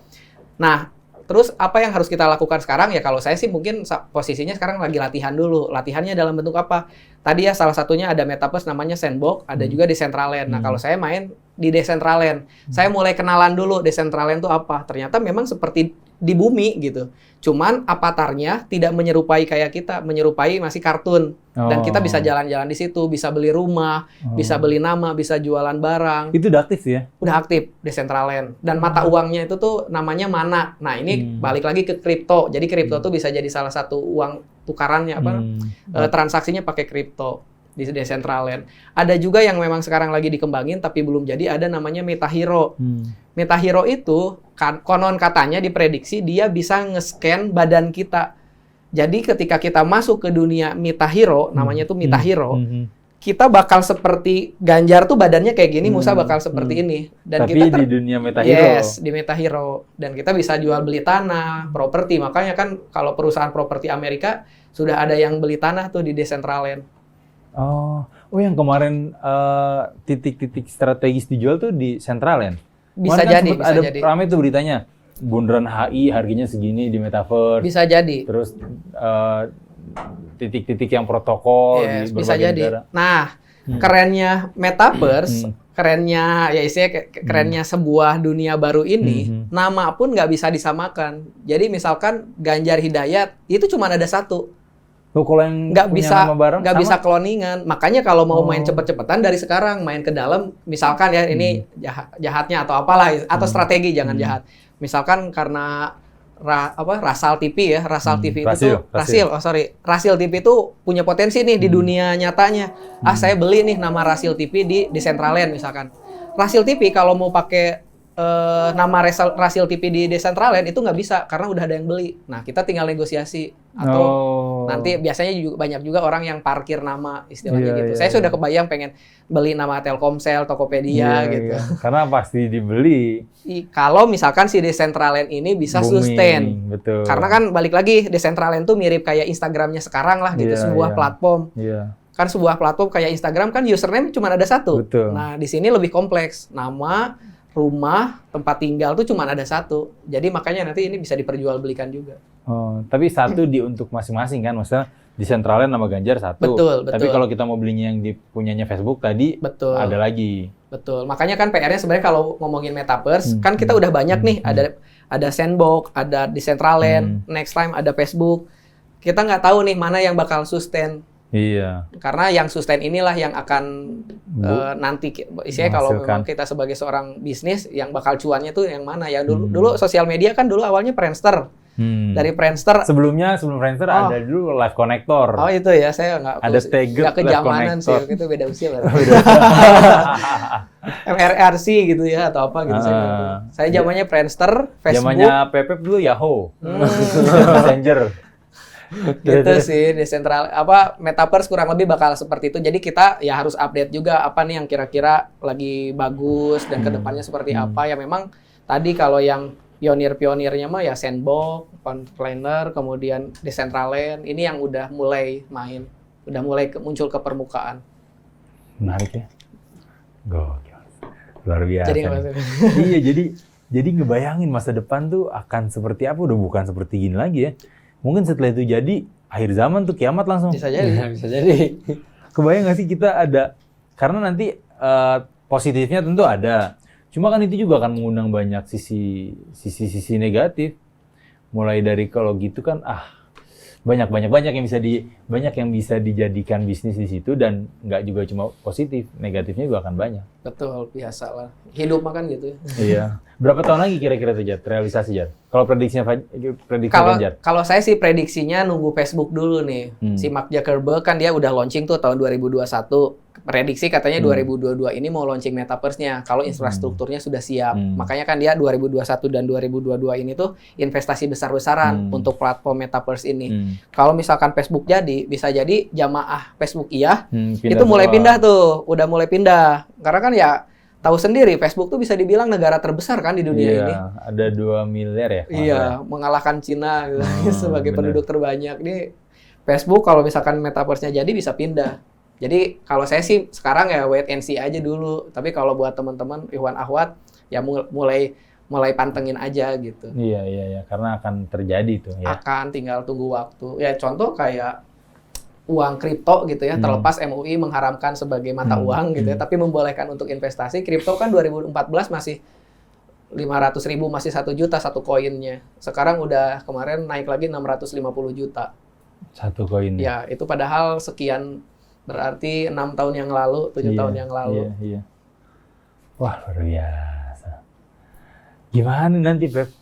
Nah, terus apa yang harus kita lakukan sekarang? Ya kalau saya sih mungkin posisinya sekarang lagi latihan dulu. Latihannya dalam bentuk apa? Tadi ya salah satunya ada metaverse namanya Sandbox, ada juga Decentraland. Nah kalau saya main di Decentraland, saya mulai kenalan dulu Decentraland itu apa. Ternyata memang seperti di bumi gitu. Cuman avatarnya tidak menyerupai kayak kita, menyerupai masih kartun. Dan kita bisa jalan-jalan di situ, bisa beli rumah, bisa beli nama, bisa jualan barang. Itu udah aktif ya? Udah aktif Decentraland. Dan mata uangnya itu tuh namanya Mana. Nah ini balik lagi ke kripto. Jadi kripto tuh bisa jadi salah satu uang tukarannya transaksinya pakai kripto di Decentraland. Ada juga yang memang sekarang lagi dikembangin tapi belum jadi, ada namanya MetaHero. MetaHero itu konon katanya diprediksi dia bisa nge-scan badan kita. Jadi ketika kita masuk ke dunia MetaHero, namanya tuh MetaHero, kita bakal seperti Ganjar tuh badannya kayak gini, Musa bakal seperti ini. Dan tapi kita di dunia MetaHero. Yes, di MetaHero. Dan kita bisa jual beli tanah, properti. Makanya kan kalau perusahaan properti Amerika sudah ada yang beli tanah tuh di Decentraland. Oh yang kemarin titik-titik strategis dijual tuh di Centraland. Bisa kan jadi, bisa ada jadi. ramai tuh beritanya. Bundaran HI harganya segini di metaverse. Bisa jadi. Terus titik-titik yang protokol di berbagai bisa jadi. negara. Nah, kerennya metaverse, kerennya ya istilahnya kerennya sebuah dunia baru ini, nama pun nggak bisa disamakan. Jadi misalkan Ganjar Hidayat itu cuma ada satu. Loh, kalau yang nggak punya bisa nama bareng nggak sama? bisa cloningan. Makanya kalau mau main cepet-cepetan dari sekarang main ke dalam, misalkan ya ini jahatnya atau apalah atau strategi, jangan jahat. Misalkan karena Rasal TV ya. Rasal TV Rasil, itu Rasil TV itu punya potensi nih di dunia nyatanya. Saya beli nih nama Rasil TV di Decentraland misalkan. Rasil TV kalau mau pakai nama Rasil TV di Decentraland itu nggak bisa karena udah ada yang beli. Nah, kita tinggal negosiasi atau nanti biasanya juga banyak juga orang yang parkir nama istilahnya gitu. Saya sudah kebayang pengen beli nama Telkomsel, Tokopedia gitu. Karena pasti dibeli. Kalau misalkan si Decentraland ini bisa sustain. Betul. Karena kan balik lagi Decentraland tuh mirip kayak Instagramnya sekarang lah gitu, sebuah platform. Kan sebuah platform kayak Instagram kan username cuma ada satu. Betul. Nah, di sini lebih kompleks. Nama, rumah, tempat tinggal tuh cuma ada satu. Jadi makanya nanti ini bisa diperjualbelikan juga. Tapi satu untuk masing-masing kan, maksudnya di Decentraland nama Ganjar satu. Betul. Tapi kalau kita mau belinya yang punyanya Facebook tadi, ada lagi. Betul. Makanya kan PR-nya sebenarnya kalau ngomongin metaverse, kan kita udah banyak nih, ada Sandbox, ada Decentraland, next time ada Facebook. Kita nggak tahu nih mana yang bakal sustain. Iya. Karena yang sustain inilah yang akan nanti isinya kalau memang kita sebagai seorang bisnis yang bakal cuannya tuh yang mana ya dulu sosial media kan dulu awalnya Friendster. Dari Friendster sebelum Friendster ada dulu Live Connector. Oh itu ya, saya nggak kejamanan sih, itu beda usia lah. MRRC gitu ya atau apa gitu. Saya zamannya Friendster, Facebook. Zamannya Pepep dulu Yahoo. Messenger. Gitu sih, metaverse kurang lebih bakal seperti itu. Jadi kita ya harus update juga apa nih yang kira-kira lagi bagus dan kedepannya seperti apa. Ya memang tadi kalau yang pionir-pionirnya mah ya Sandbox, Planner, kemudian Decentraland, ini yang udah mulai main, udah mulai muncul ke permukaan. Menarik ya. Gokil. Luar biasa. Iya, jadi ngebayangin masa depan tuh akan seperti apa, udah bukan seperti gini lagi ya. Mungkin setelah itu jadi akhir zaman tuh kiamat langsung. Bisa jadi. Kebayang nggak sih kita ada, karena nanti positifnya tentu ada. Cuma kan itu juga akan mengundang banyak sisi negatif. Mulai dari kalau gitu kan banyak yang bisa dijadikan bisnis di situ dan nggak juga cuma positif, negatifnya juga akan banyak. Betul, biasa lah. Hidup makan gitu. Iya. Berapa tahun lagi kira-kira tuh Jad, realisasi Jad? Kalau prediksi Jad? Kalau saya sih prediksinya nunggu Facebook dulu nih. Si Mark Zuckerberg kan dia udah launching tuh tahun 2021. Prediksi katanya 2022 ini mau launching metaverse-nya kalau infrastrukturnya sudah siap. Makanya kan dia 2021 dan 2022 ini tuh investasi besar-besaran untuk platform metaverse ini. Kalau misalkan Facebook jadi, bisa jadi jamaah Facebook itu mulai pindah tuh, udah mulai pindah. Karena kan ya tahu sendiri Facebook tuh bisa dibilang negara terbesar kan di dunia ini. Ada 2 miliar ya. Iya, mengalahkan Cina sebagai penduduk terbanyak. Nih Facebook kalau misalkan metaverse-nya jadi bisa pindah. Jadi kalau saya sih sekarang ya wait and see aja dulu. Tapi kalau buat teman-teman Ikhwan Akhwat ya mulai pantengin aja gitu. Iya, karena akan terjadi tuh ya. Akan tinggal tunggu waktu. Ya contoh kayak uang kripto gitu ya, terlepas MUI mengharamkan sebagai mata uang gitu ya, tapi membolehkan untuk investasi. Kripto kan 2014 masih 500.000, masih 1 juta satu koinnya. Sekarang udah kemarin naik lagi 650 juta. Satu koin. Ya, itu padahal sekian, berarti 6 tahun yang lalu, 7 tahun yang lalu. Iya. Wah, luar biasa. Gimana nanti, Pep?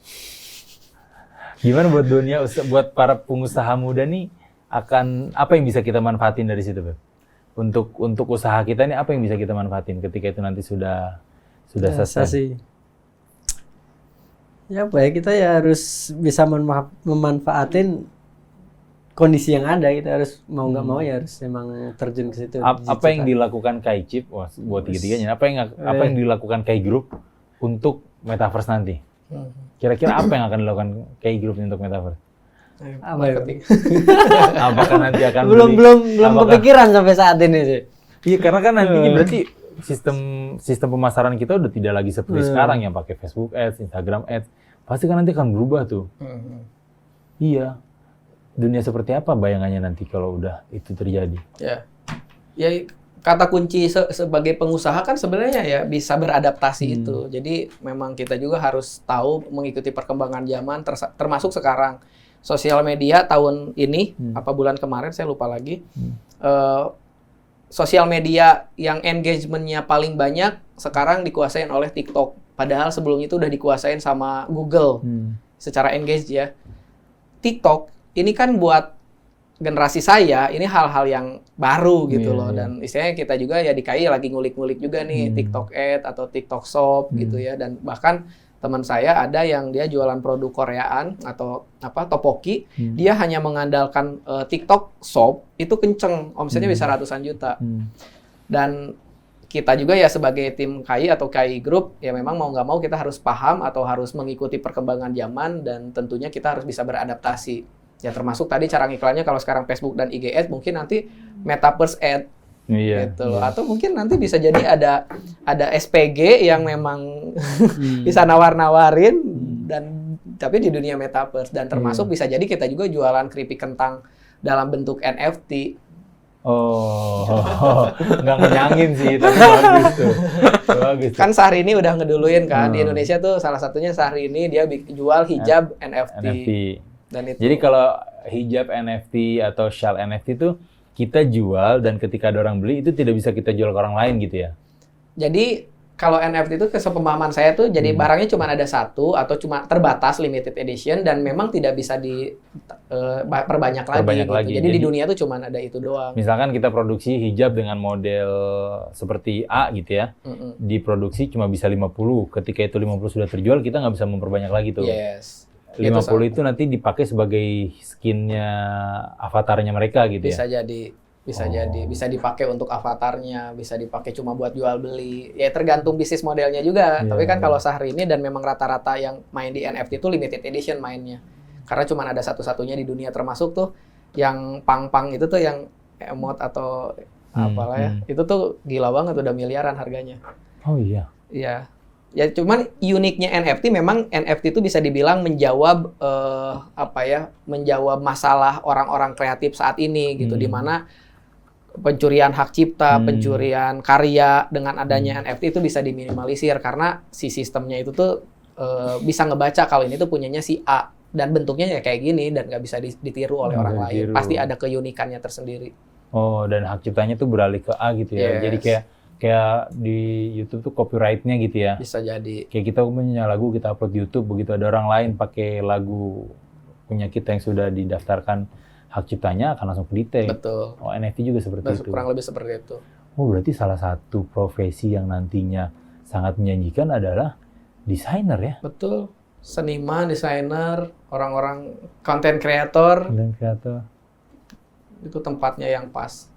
Gimana buat buat para pengusaha muda nih, apa yang bisa kita manfaatin dari situ, Beb? Untuk usaha kita ini apa yang bisa kita manfaatin ketika itu nanti sudah selesai? Sih. Ya kita ya harus bisa memanfaatin kondisi yang ada, kita harus mau nggak mau ya harus memang terjun ke situ. Apa yang dilakukan Kai Chip buat tiga-tiganya? Apa yang dilakukan Kai Group untuk metaverse nanti? Kira-kira apa yang akan dilakukan Kai Group untuk metaverse? Apakah nanti akan belum kepikiran sampai saat ini sih. Iya, karena kan nantinya berarti sistem pemasaran kita udah tidak lagi seperti sekarang yang pakai Facebook Ads, Instagram Ads. Pasti kan nanti akan berubah tuh. Iya. Dunia seperti apa bayangannya nanti kalau udah itu terjadi? Ya kata kunci sebagai pengusaha kan sebenarnya ya bisa beradaptasi itu. Jadi memang kita juga harus tahu mengikuti perkembangan zaman, termasuk sekarang. Sosial media tahun ini, bulan kemarin saya lupa lagi, sosial media yang engagement-nya paling banyak sekarang dikuasain oleh TikTok. Padahal sebelumnya itu udah dikuasain sama Google. secara engage ya. TikTok ini kan buat generasi saya ini hal-hal yang baru gitu loh, dan istilahnya kita juga ya di KAI lagi ngulik-ngulik juga nih TikTok Ad atau TikTok Shop gitu ya, dan bahkan teman saya ada yang dia jualan produk Koreaan atau topoki, dia hanya mengandalkan TikTok Shop itu kenceng, omsetnya bisa ratusan juta. Dan kita juga ya sebagai tim KAI atau KAI Group ya memang mau nggak mau kita harus paham atau harus mengikuti perkembangan zaman, dan tentunya kita harus bisa beradaptasi. Ya termasuk tadi cara ngiklannya, kalau sekarang Facebook dan IG Ads mungkin nanti Metaverse Ad gitu loh. Atau mungkin nanti bisa jadi ada SPG yang memang bisa nawar-nawarin dan tapi di dunia Metaverse, dan termasuk bisa jadi kita juga jualan keripik kentang dalam bentuk NFT. Oh, nggak ngenyangin sih, tapi bagus tuh. Bagus. Kan Syahrini udah ngeduluin kan, di Indonesia tuh salah satunya Syahrini, dia jual hijab NFT. Dan itu. Jadi kalau hijab NFT atau shawl NFT itu kita jual, dan ketika ada orang beli itu tidak bisa kita jual ke orang lain gitu ya? Jadi kalau NFT itu kesepemahaman saya tuh jadi barangnya cuma ada satu atau cuma terbatas limited edition, dan memang tidak bisa perbanyak lagi. Jadi di dunia tuh cuma ada itu doang. Misalkan kita produksi hijab dengan model seperti A gitu ya, diproduksi cuma bisa 50. Ketika itu 50 sudah terjual, kita nggak bisa memperbanyak lagi tuh. Yes. 50 itu nanti dipakai sebagai skinnya avatarnya mereka gitu bisa ya? Bisa jadi, bisa dipakai untuk avatarnya, bisa dipakai cuma buat jual beli. Ya tergantung bisnis modelnya juga. Tapi kan kalau Syahrini dan memang rata-rata yang main di NFT itu limited edition mainnya. Karena cuma ada satu-satunya di dunia, termasuk tuh yang pang-pang itu tuh yang emot atau apalah ya. Itu tuh gila banget, udah miliaran harganya. Oh iya? Iya. Ya cuman uniknya NFT, memang NFT itu bisa dibilang menjawab menjawab masalah orang-orang kreatif saat ini gitu, di mana pencurian hak cipta, pencurian karya dengan adanya NFT itu bisa diminimalisir karena si sistemnya itu tuh bisa ngebaca kalau ini tuh punyanya si A dan bentuknya ya kayak gini dan nggak bisa ditiru oleh orang lain. Pasti ada keunikannya tersendiri. Oh, dan hak ciptanya tuh beralih ke A gitu ya. Jadi kayak di YouTube tuh copyright-nya gitu ya. Bisa jadi. Kayak kita punya lagu, kita upload di YouTube, begitu ada orang lain pakai lagu punya kita yang sudah didaftarkan hak ciptanya akan langsung ke-detect. Betul. Oh, NFT juga seperti itu. Kurang lebih seperti itu. Oh, berarti salah satu profesi yang nantinya sangat menjanjikan adalah desainer ya? Betul. Seniman, desainer, orang-orang content creator. Content creator. Itu tempatnya yang pas.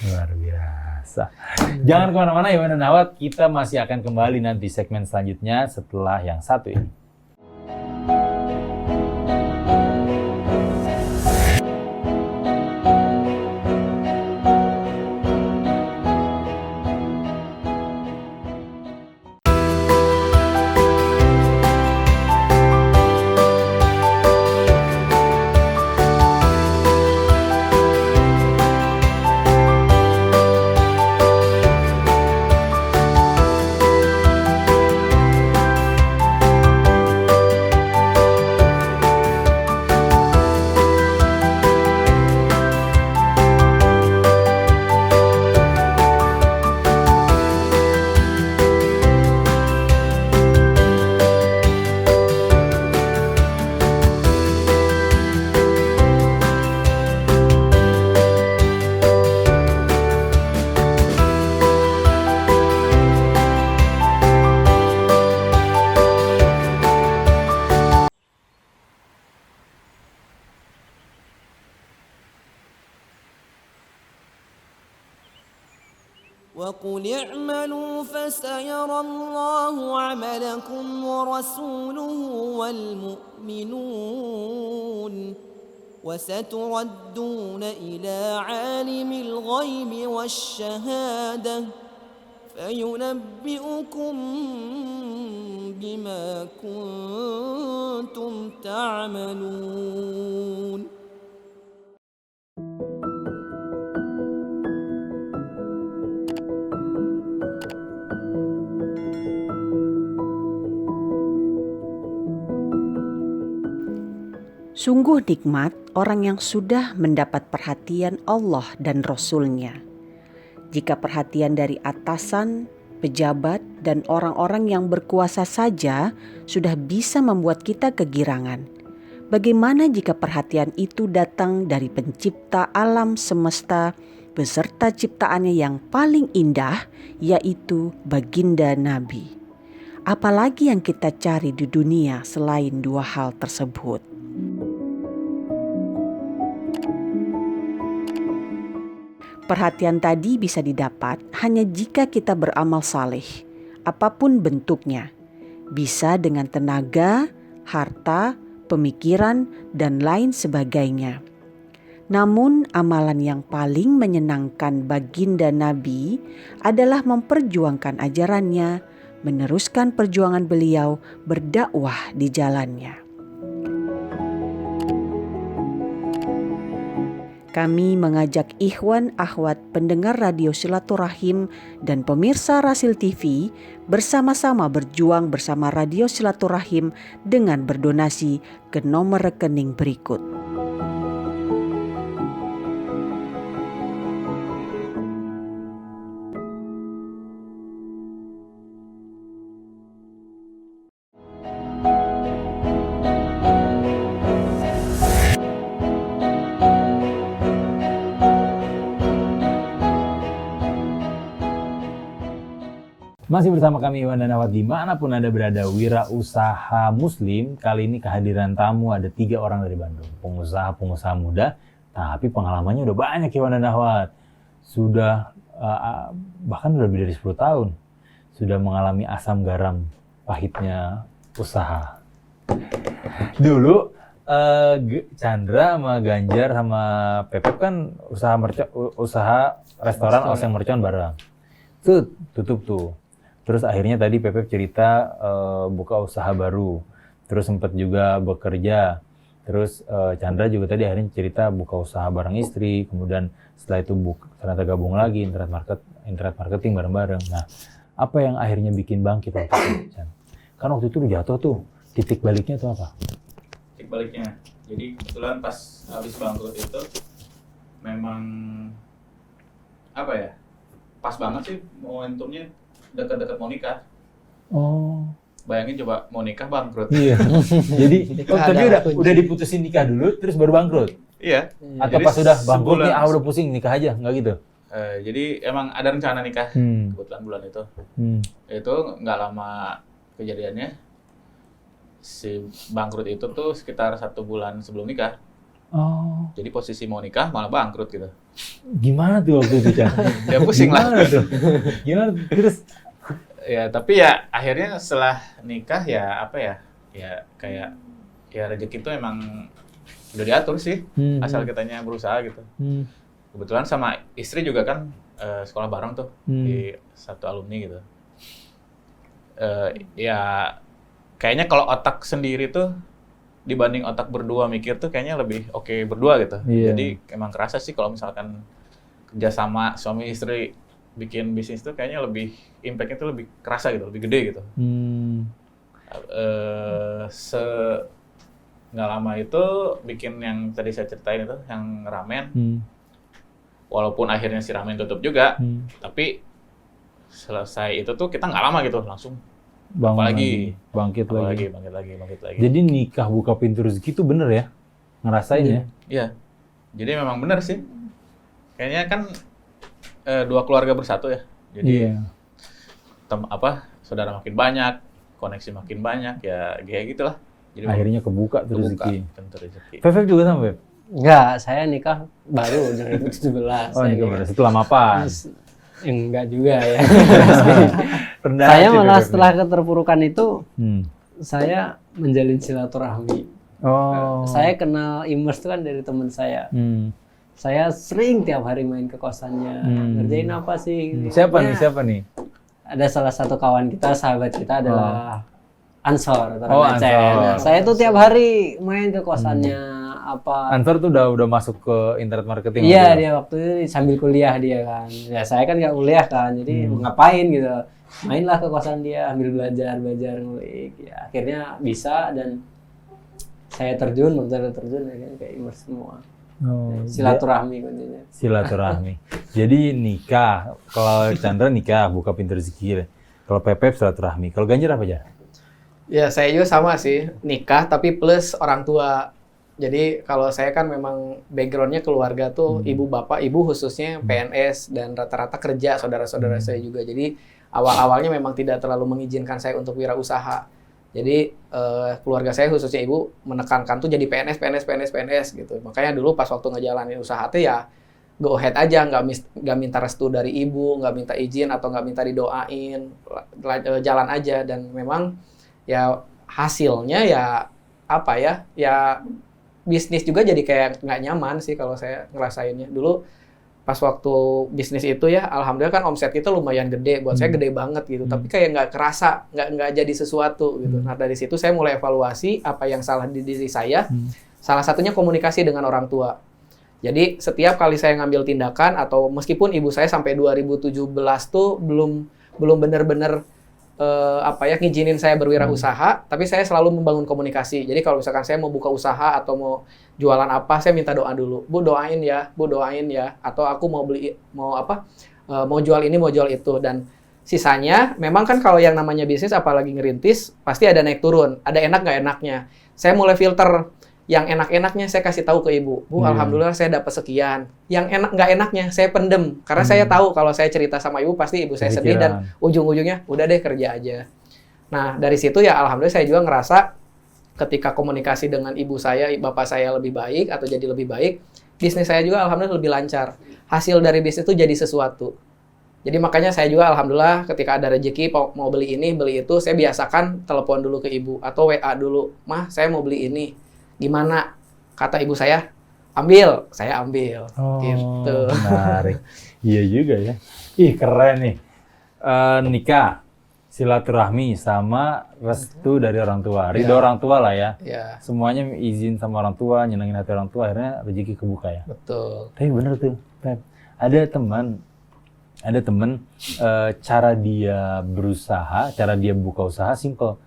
Luar biasa. Jangan kemana-mana ya, dan Nawat. Kita masih akan kembali nanti segmen selanjutnya setelah yang satu ini. وقل اعملوا فسيرى الله عملكم ورسوله والمؤمنون وستردون إلى عالم الغيب والشهادة فينبئكم بما كنتم تعملون. Sungguh nikmat orang yang sudah mendapat perhatian Allah dan Rasul-Nya. Jika perhatian dari atasan pejabat, dan orang-orang yang berkuasa saja sudah bisa membuat kita kegirangan. Bagaimana jika perhatian itu datang dari pencipta alam semesta beserta ciptaannya yang paling indah, yaitu baginda Nabi? Apalagi yang kita cari di dunia selain dua hal tersebut? Perhatian tadi bisa didapat hanya jika kita beramal saleh, apapun bentuknya. Bisa dengan tenaga, harta, pemikiran, dan lain sebagainya. Namun amalan yang paling menyenangkan baginda Nabi adalah memperjuangkan ajarannya, meneruskan perjuangan beliau berdakwah di jalannya. Kami mengajak ikhwan akhwat pendengar radio Silaturahim dan pemirsa Rasil TV bersama-sama berjuang bersama radio Silaturahim dengan berdonasi ke nomor rekening berikut. Masih bersama kami Iwan dan Ahwat dimanapun Anda berada, wirausaha muslim. Kali ini kehadiran tamu ada 3 orang dari Bandung. Pengusaha muda, tapi pengalamannya udah banyak Iwan dan Ahwat. Sudah, bahkan lebih dari 10 tahun. Sudah mengalami asam garam pahitnya usaha. Dulu, Chandra sama Ganjar sama Pepep kan usaha restoran oseng mercon bareng. Tuh, tutup tuh. Terus akhirnya tadi Pepep cerita buka usaha baru, terus sempat juga bekerja. Terus Chandra juga tadi akhirnya cerita buka usaha bareng istri, kemudian setelah itu ternyata gabung lagi internet marketing bareng-bareng. Nah, apa yang akhirnya bikin bangkit waktu itu, Chan? Kan waktu itu lu jatuh tuh, titik baliknya tuh apa? Titik baliknya, jadi kebetulan pas habis bangkrut itu memang apa ya? Pas banget sih momentumnya dekat-dekat mau nikah. Oh. Bayangin coba mau nikah bangkrut. Iya. Jadi tapi udah diputusin nikah dulu terus baru bangkrut. Iya. Atau Jadi pas sudah bangkrut nih, sebulan. udah pusing nikah aja, nggak gitu? Jadi emang ada rencana nikah kebetulan bulan itu. Itu nggak lama kejadiannya. Si bangkrut itu tuh sekitar 1 bulan sebelum nikah. Oh. Jadi posisi mau nikah malah bangkrut gitu. Gimana tuh waktu itu, Chan? Ya pusing lah. Gimana tuh? Gimana? Terus Ya tapi ya akhirnya setelah nikah ya apa ya? Ya kayak ya rezeki itu emang udah diatur sih. Asal kitanya berusaha gitu. Kebetulan sama istri juga kan sekolah bareng tuh di satu alumni gitu. Ya kayaknya kalau otak sendiri tuh dibanding otak berdua mikir tuh kayaknya lebih oke berdua gitu. Iya. Jadi emang kerasa sih kalau misalkan kerjasama suami istri bikin bisnis tuh kayaknya lebih impact-nya tuh lebih kerasa gitu, lebih gede gitu. Nggak lama itu bikin yang tadi saya ceritain itu, yang ramen. Walaupun akhirnya si ramen tutup juga, tapi selesai itu tuh kita nggak lama gitu, langsung bangkit lagi. Jadi nikah buka pintu rezeki itu bener ya? Ngerasain ya? Iya. Jadi memang bener sih. Kayaknya kan 2 keluarga bersatu ya. Jadi saudara makin banyak, koneksi makin banyak, ya kayak gitulah. Jadi akhirnya kebuka tuh rezeki. Pintu rezeki. Pepep juga sama, Pep? Enggak, saya nikah baru 2017. Oh, nikah baru. Setelah mapan? Enggak juga ya. Rendah Saya malah setelah keterpurukan itu, saya menjalin silaturahmi. Oh. Saya kenal Imers itu kan dari teman saya. Saya sering tiap hari main ke kosannya. Ngerjain apa sih? Siapa nih? Ada salah satu kawan kita, sahabat kita adalah Ansor. Ansor. Nah, saya tuh tiap hari main ke kosannya. Ansor tuh udah masuk ke internet marketing. Iya, dia waktu itu sambil kuliah dia kan. Ya saya kan nggak kuliah kan, jadi ngapain gitu. Mainlah ke kosan dia, ambil belajar ngulik. Ya, akhirnya bisa dan saya terjun akhirnya kayak Imers semua. Oh, Silaturahmi kuncinya. silaturahmi. Jadi nikah, kalau Chandra nikah buka pintu rezeki. Kalau Pepep silaturahmi. Kalau Ganjar apa aja? Ya, saya juga sama sih, nikah tapi plus orang tua. Jadi kalau saya kan memang backgroundnya keluarga tuh ibu bapak, ibu khususnya PNS dan rata-rata kerja, saudara-saudara saya juga. Jadi awal-awalnya memang tidak terlalu mengizinkan saya untuk wirausaha. Jadi keluarga saya khususnya ibu menekankan tuh jadi PNS gitu. Makanya dulu pas waktu ngejalanin usaha tuh ya go ahead aja, nggak minta restu dari ibu, nggak minta izin atau nggak minta didoain, jalan aja. Dan memang ya hasilnya ya apa ya bisnis juga jadi kayak nggak nyaman sih kalau saya ngerasainnya. Dulu pas waktu bisnis itu ya, alhamdulillah kan omset kita lumayan gede, buat saya gede banget gitu. Tapi kayak nggak kerasa, nggak jadi sesuatu gitu. Nah dari situ saya mulai evaluasi apa yang salah di diri saya. Salah satunya komunikasi dengan orang tua. Jadi setiap kali saya ngambil tindakan atau meskipun ibu saya sampai 2017 tuh belum benar-benar ngizinin saya berwirausaha, tapi saya selalu membangun komunikasi. Jadi kalau misalkan saya mau buka usaha atau mau jualan apa, saya minta doa dulu. Bu doain ya, atau aku mau jual ini, mau jual itu. Dan sisanya, memang kan kalau yang namanya bisnis, apalagi ngerintis, pasti ada naik turun, ada enak nggak enaknya. Saya mulai filter. Yang enak-enaknya saya kasih tahu ke ibu. Bu, alhamdulillah saya dapat sekian. Yang nggak enaknya saya pendem. Karena saya tahu kalau saya cerita sama ibu, pasti ibu saya sedih dan ujung-ujungnya udah deh kerja aja. Nah, dari situ ya alhamdulillah saya juga ngerasa ketika komunikasi dengan ibu saya, bapak saya lebih baik atau jadi lebih baik, bisnis saya juga alhamdulillah lebih lancar. Hasil dari bisnis itu jadi sesuatu. Jadi makanya saya juga alhamdulillah ketika ada rezeki mau beli ini, beli itu, saya biasakan telepon dulu ke ibu atau WA dulu. Mah, saya mau beli ini. Gimana? Kata ibu saya, ambil. Saya ambil. Gitu. Menarik. Iya juga ya. Ih, keren nih. Nikah, silaturahmi, sama restu dari orang tua. Ridho orang tua lah ya. Ya, Semuanya izin sama orang tua, nyenengin hati orang tua, akhirnya rezeki kebuka ya. betul. Tapi bener tuh, Pep. Ada temen, cara dia berusaha, cara dia buka usaha simple.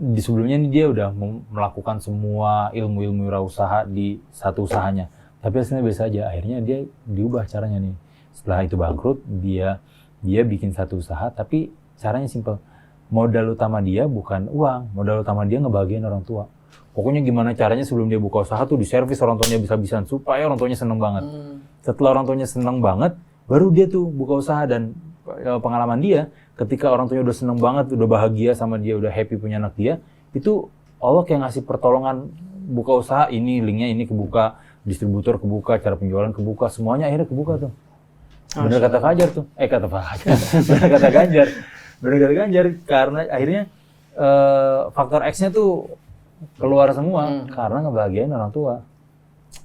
Di sebelumnya nih dia udah melakukan semua ilmu-ilmu wirausaha di satu usahanya. Tapi hasilnya biasa aja. Akhirnya dia diubah caranya nih. Setelah itu bangkrut, dia bikin satu usaha, tapi caranya simple. Modal utama dia bukan uang, modal utama dia ngebahagiain orang tua. Pokoknya gimana caranya sebelum dia buka usaha tuh diservis orang tuanya bisa-bisaan supaya orang tuanya seneng banget. Setelah orang tuanya seneng banget, baru dia tuh buka usaha. Dan pengalaman dia, ketika orang tuanya udah seneng banget, udah bahagia sama dia, udah happy punya anak dia, itu Allah kayak ngasih pertolongan buka usaha, ini linknya ini kebuka, distributor kebuka, cara penjualan kebuka, semuanya akhirnya kebuka tuh. Bener kata Fajar tuh, bener kata Ganjar, karena akhirnya faktor X-nya tuh keluar semua karena ngebahagiain orang tua.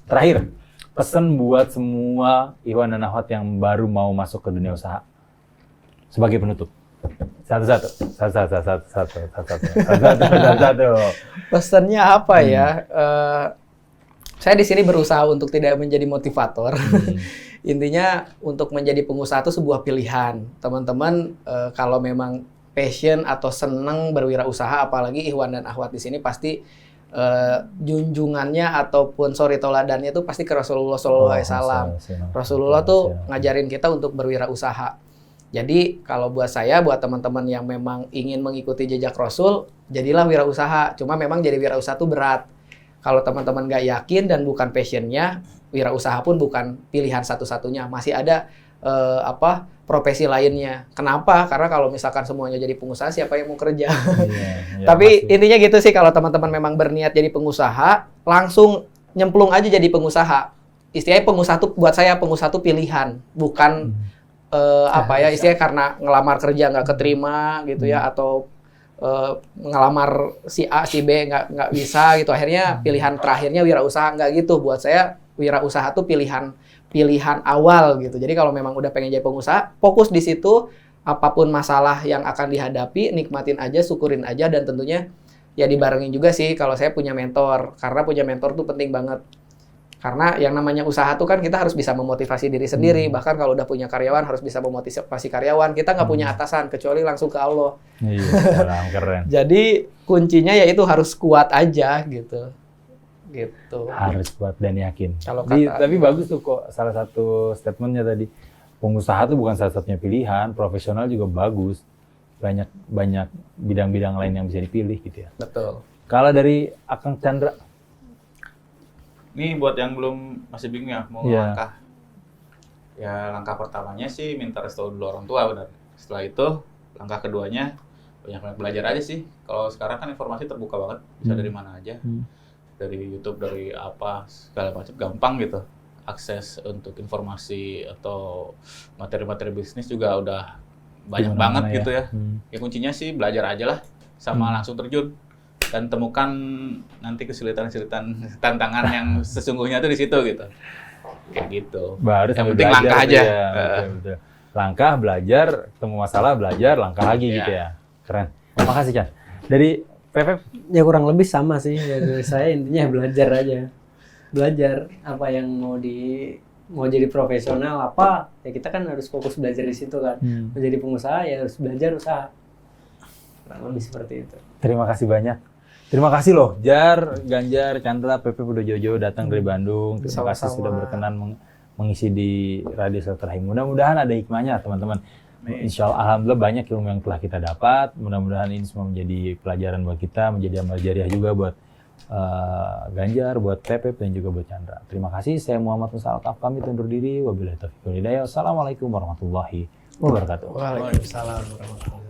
Terakhir, pesan buat semua Ikhwan dan Akhwat yang baru mau masuk ke dunia usaha. Sebagai penutup. Satu-satu. Pesannya apa ya? Saya di sini berusaha untuk tidak menjadi motivator. Intinya untuk menjadi pengusaha itu sebuah pilihan. Teman-teman kalau memang passion atau senang berwirausaha, apalagi Ikhwan dan Akhwat di sini pasti junjungannya ataupun toladannya itu pasti ke Rasulullah SAW. Rasulullah tuh ngajarin kita untuk berwirausaha. Jadi kalau buat saya, buat teman-teman yang memang ingin mengikuti jejak Rasul, jadilah wirausaha. Cuma memang jadi wirausaha itu berat. Kalau teman-teman nggak yakin dan bukan passionnya, wirausaha pun bukan pilihan satu-satunya. Masih ada profesi lainnya. Kenapa? Karena kalau misalkan semuanya jadi pengusaha, siapa yang mau kerja? Tapi intinya gitu sih, kalau teman-teman memang berniat jadi pengusaha, langsung nyemplung aja jadi pengusaha. Istilahnya pengusaha tuh, buat saya pengusaha tuh pilihan, bukan istilahnya karena ngelamar kerja nggak keterima gitu ya, atau ngelamar si A si B nggak bisa gitu, akhirnya pilihan terakhirnya wirausaha. Nggak gitu, buat saya wirausaha tuh pilihan awal gitu. Jadi kalau memang udah pengen jadi pengusaha, fokus di situ, apapun masalah yang akan dihadapi, nikmatin aja, syukurin aja. Dan tentunya ya dibarengin juga sih kalau saya punya mentor, karena punya mentor tuh penting banget. Karena yang namanya usaha tuh kan kita harus bisa memotivasi diri sendiri. Bahkan kalau udah punya karyawan harus bisa memotivasi karyawan. Kita nggak punya atasan kecuali langsung ke Allah. Iya, keren. Jadi kuncinya yaitu harus kuat aja gitu. Gitu. Harus kuat dan yakin. Kalau Tapi bagus tuh kok salah satu statementnya tadi. Pengusaha tuh bukan salah satunya pilihan, profesional juga bagus. Banyak bidang-bidang lain yang bisa dipilih gitu ya. Betul. Kalau dari Akang Chandra, Ini buat yang belum masih bingung ya mau Iya. langkah. Ya langkah pertamanya sih minta restu dulu orang tua benar. Setelah itu langkah keduanya banyak belajar aja sih. Kalau sekarang kan informasi terbuka banget, bisa dari mana aja. Dari YouTube, dari apa segala macam gampang gitu. Akses untuk informasi atau materi-materi bisnis juga udah banyak Dimana-mana banget ya. gitu ya. Ya kuncinya sih belajar aja lah sama langsung terjun dan temukan nanti kesulitan-kesulitan tantangan yang sesungguhnya tuh di situ gitu. Kayak gitu. baru Yang sambil penting belajar langkah tuh aja. ya. Betul. Langkah, belajar, ketemu masalah, belajar, langkah lagi Iya. gitu ya. Keren. Makasih Chan. Dari Pepep, Ya kurang lebih sama sih ya, dari saya intinya belajar aja. Belajar apa yang mau jadi profesional apa ya kita kan harus fokus belajar di situ kan. Mau jadi pengusaha ya harus belajar usaha. Kurang lebih seperti itu. terima kasih banyak. Terima kasih loh, Jar, Ganjar, Chandra, Pepep udah jauh-jauh datang dari Bandung. Terima kasih Sama-sama. sudah berkenan mengisi di Radio Silaturahim. Mudah-mudahan ada hikmahnya, teman-teman. Insya Allah, alhamdulillah banyak ilmu yang telah kita dapat. Mudah-mudahan ini semua menjadi pelajaran buat kita, menjadi amal jariah juga buat Ganjar, buat Pepep, dan juga buat Chandra. Terima kasih. Saya Muhammad Musa Al-Kaf, pamit undur diri. Wabillahi taufiq wal hidayah. Wassalamualaikum warahmatullahi wabarakatuh. Waalaikumsalam warahmatullahi wabarakatuh.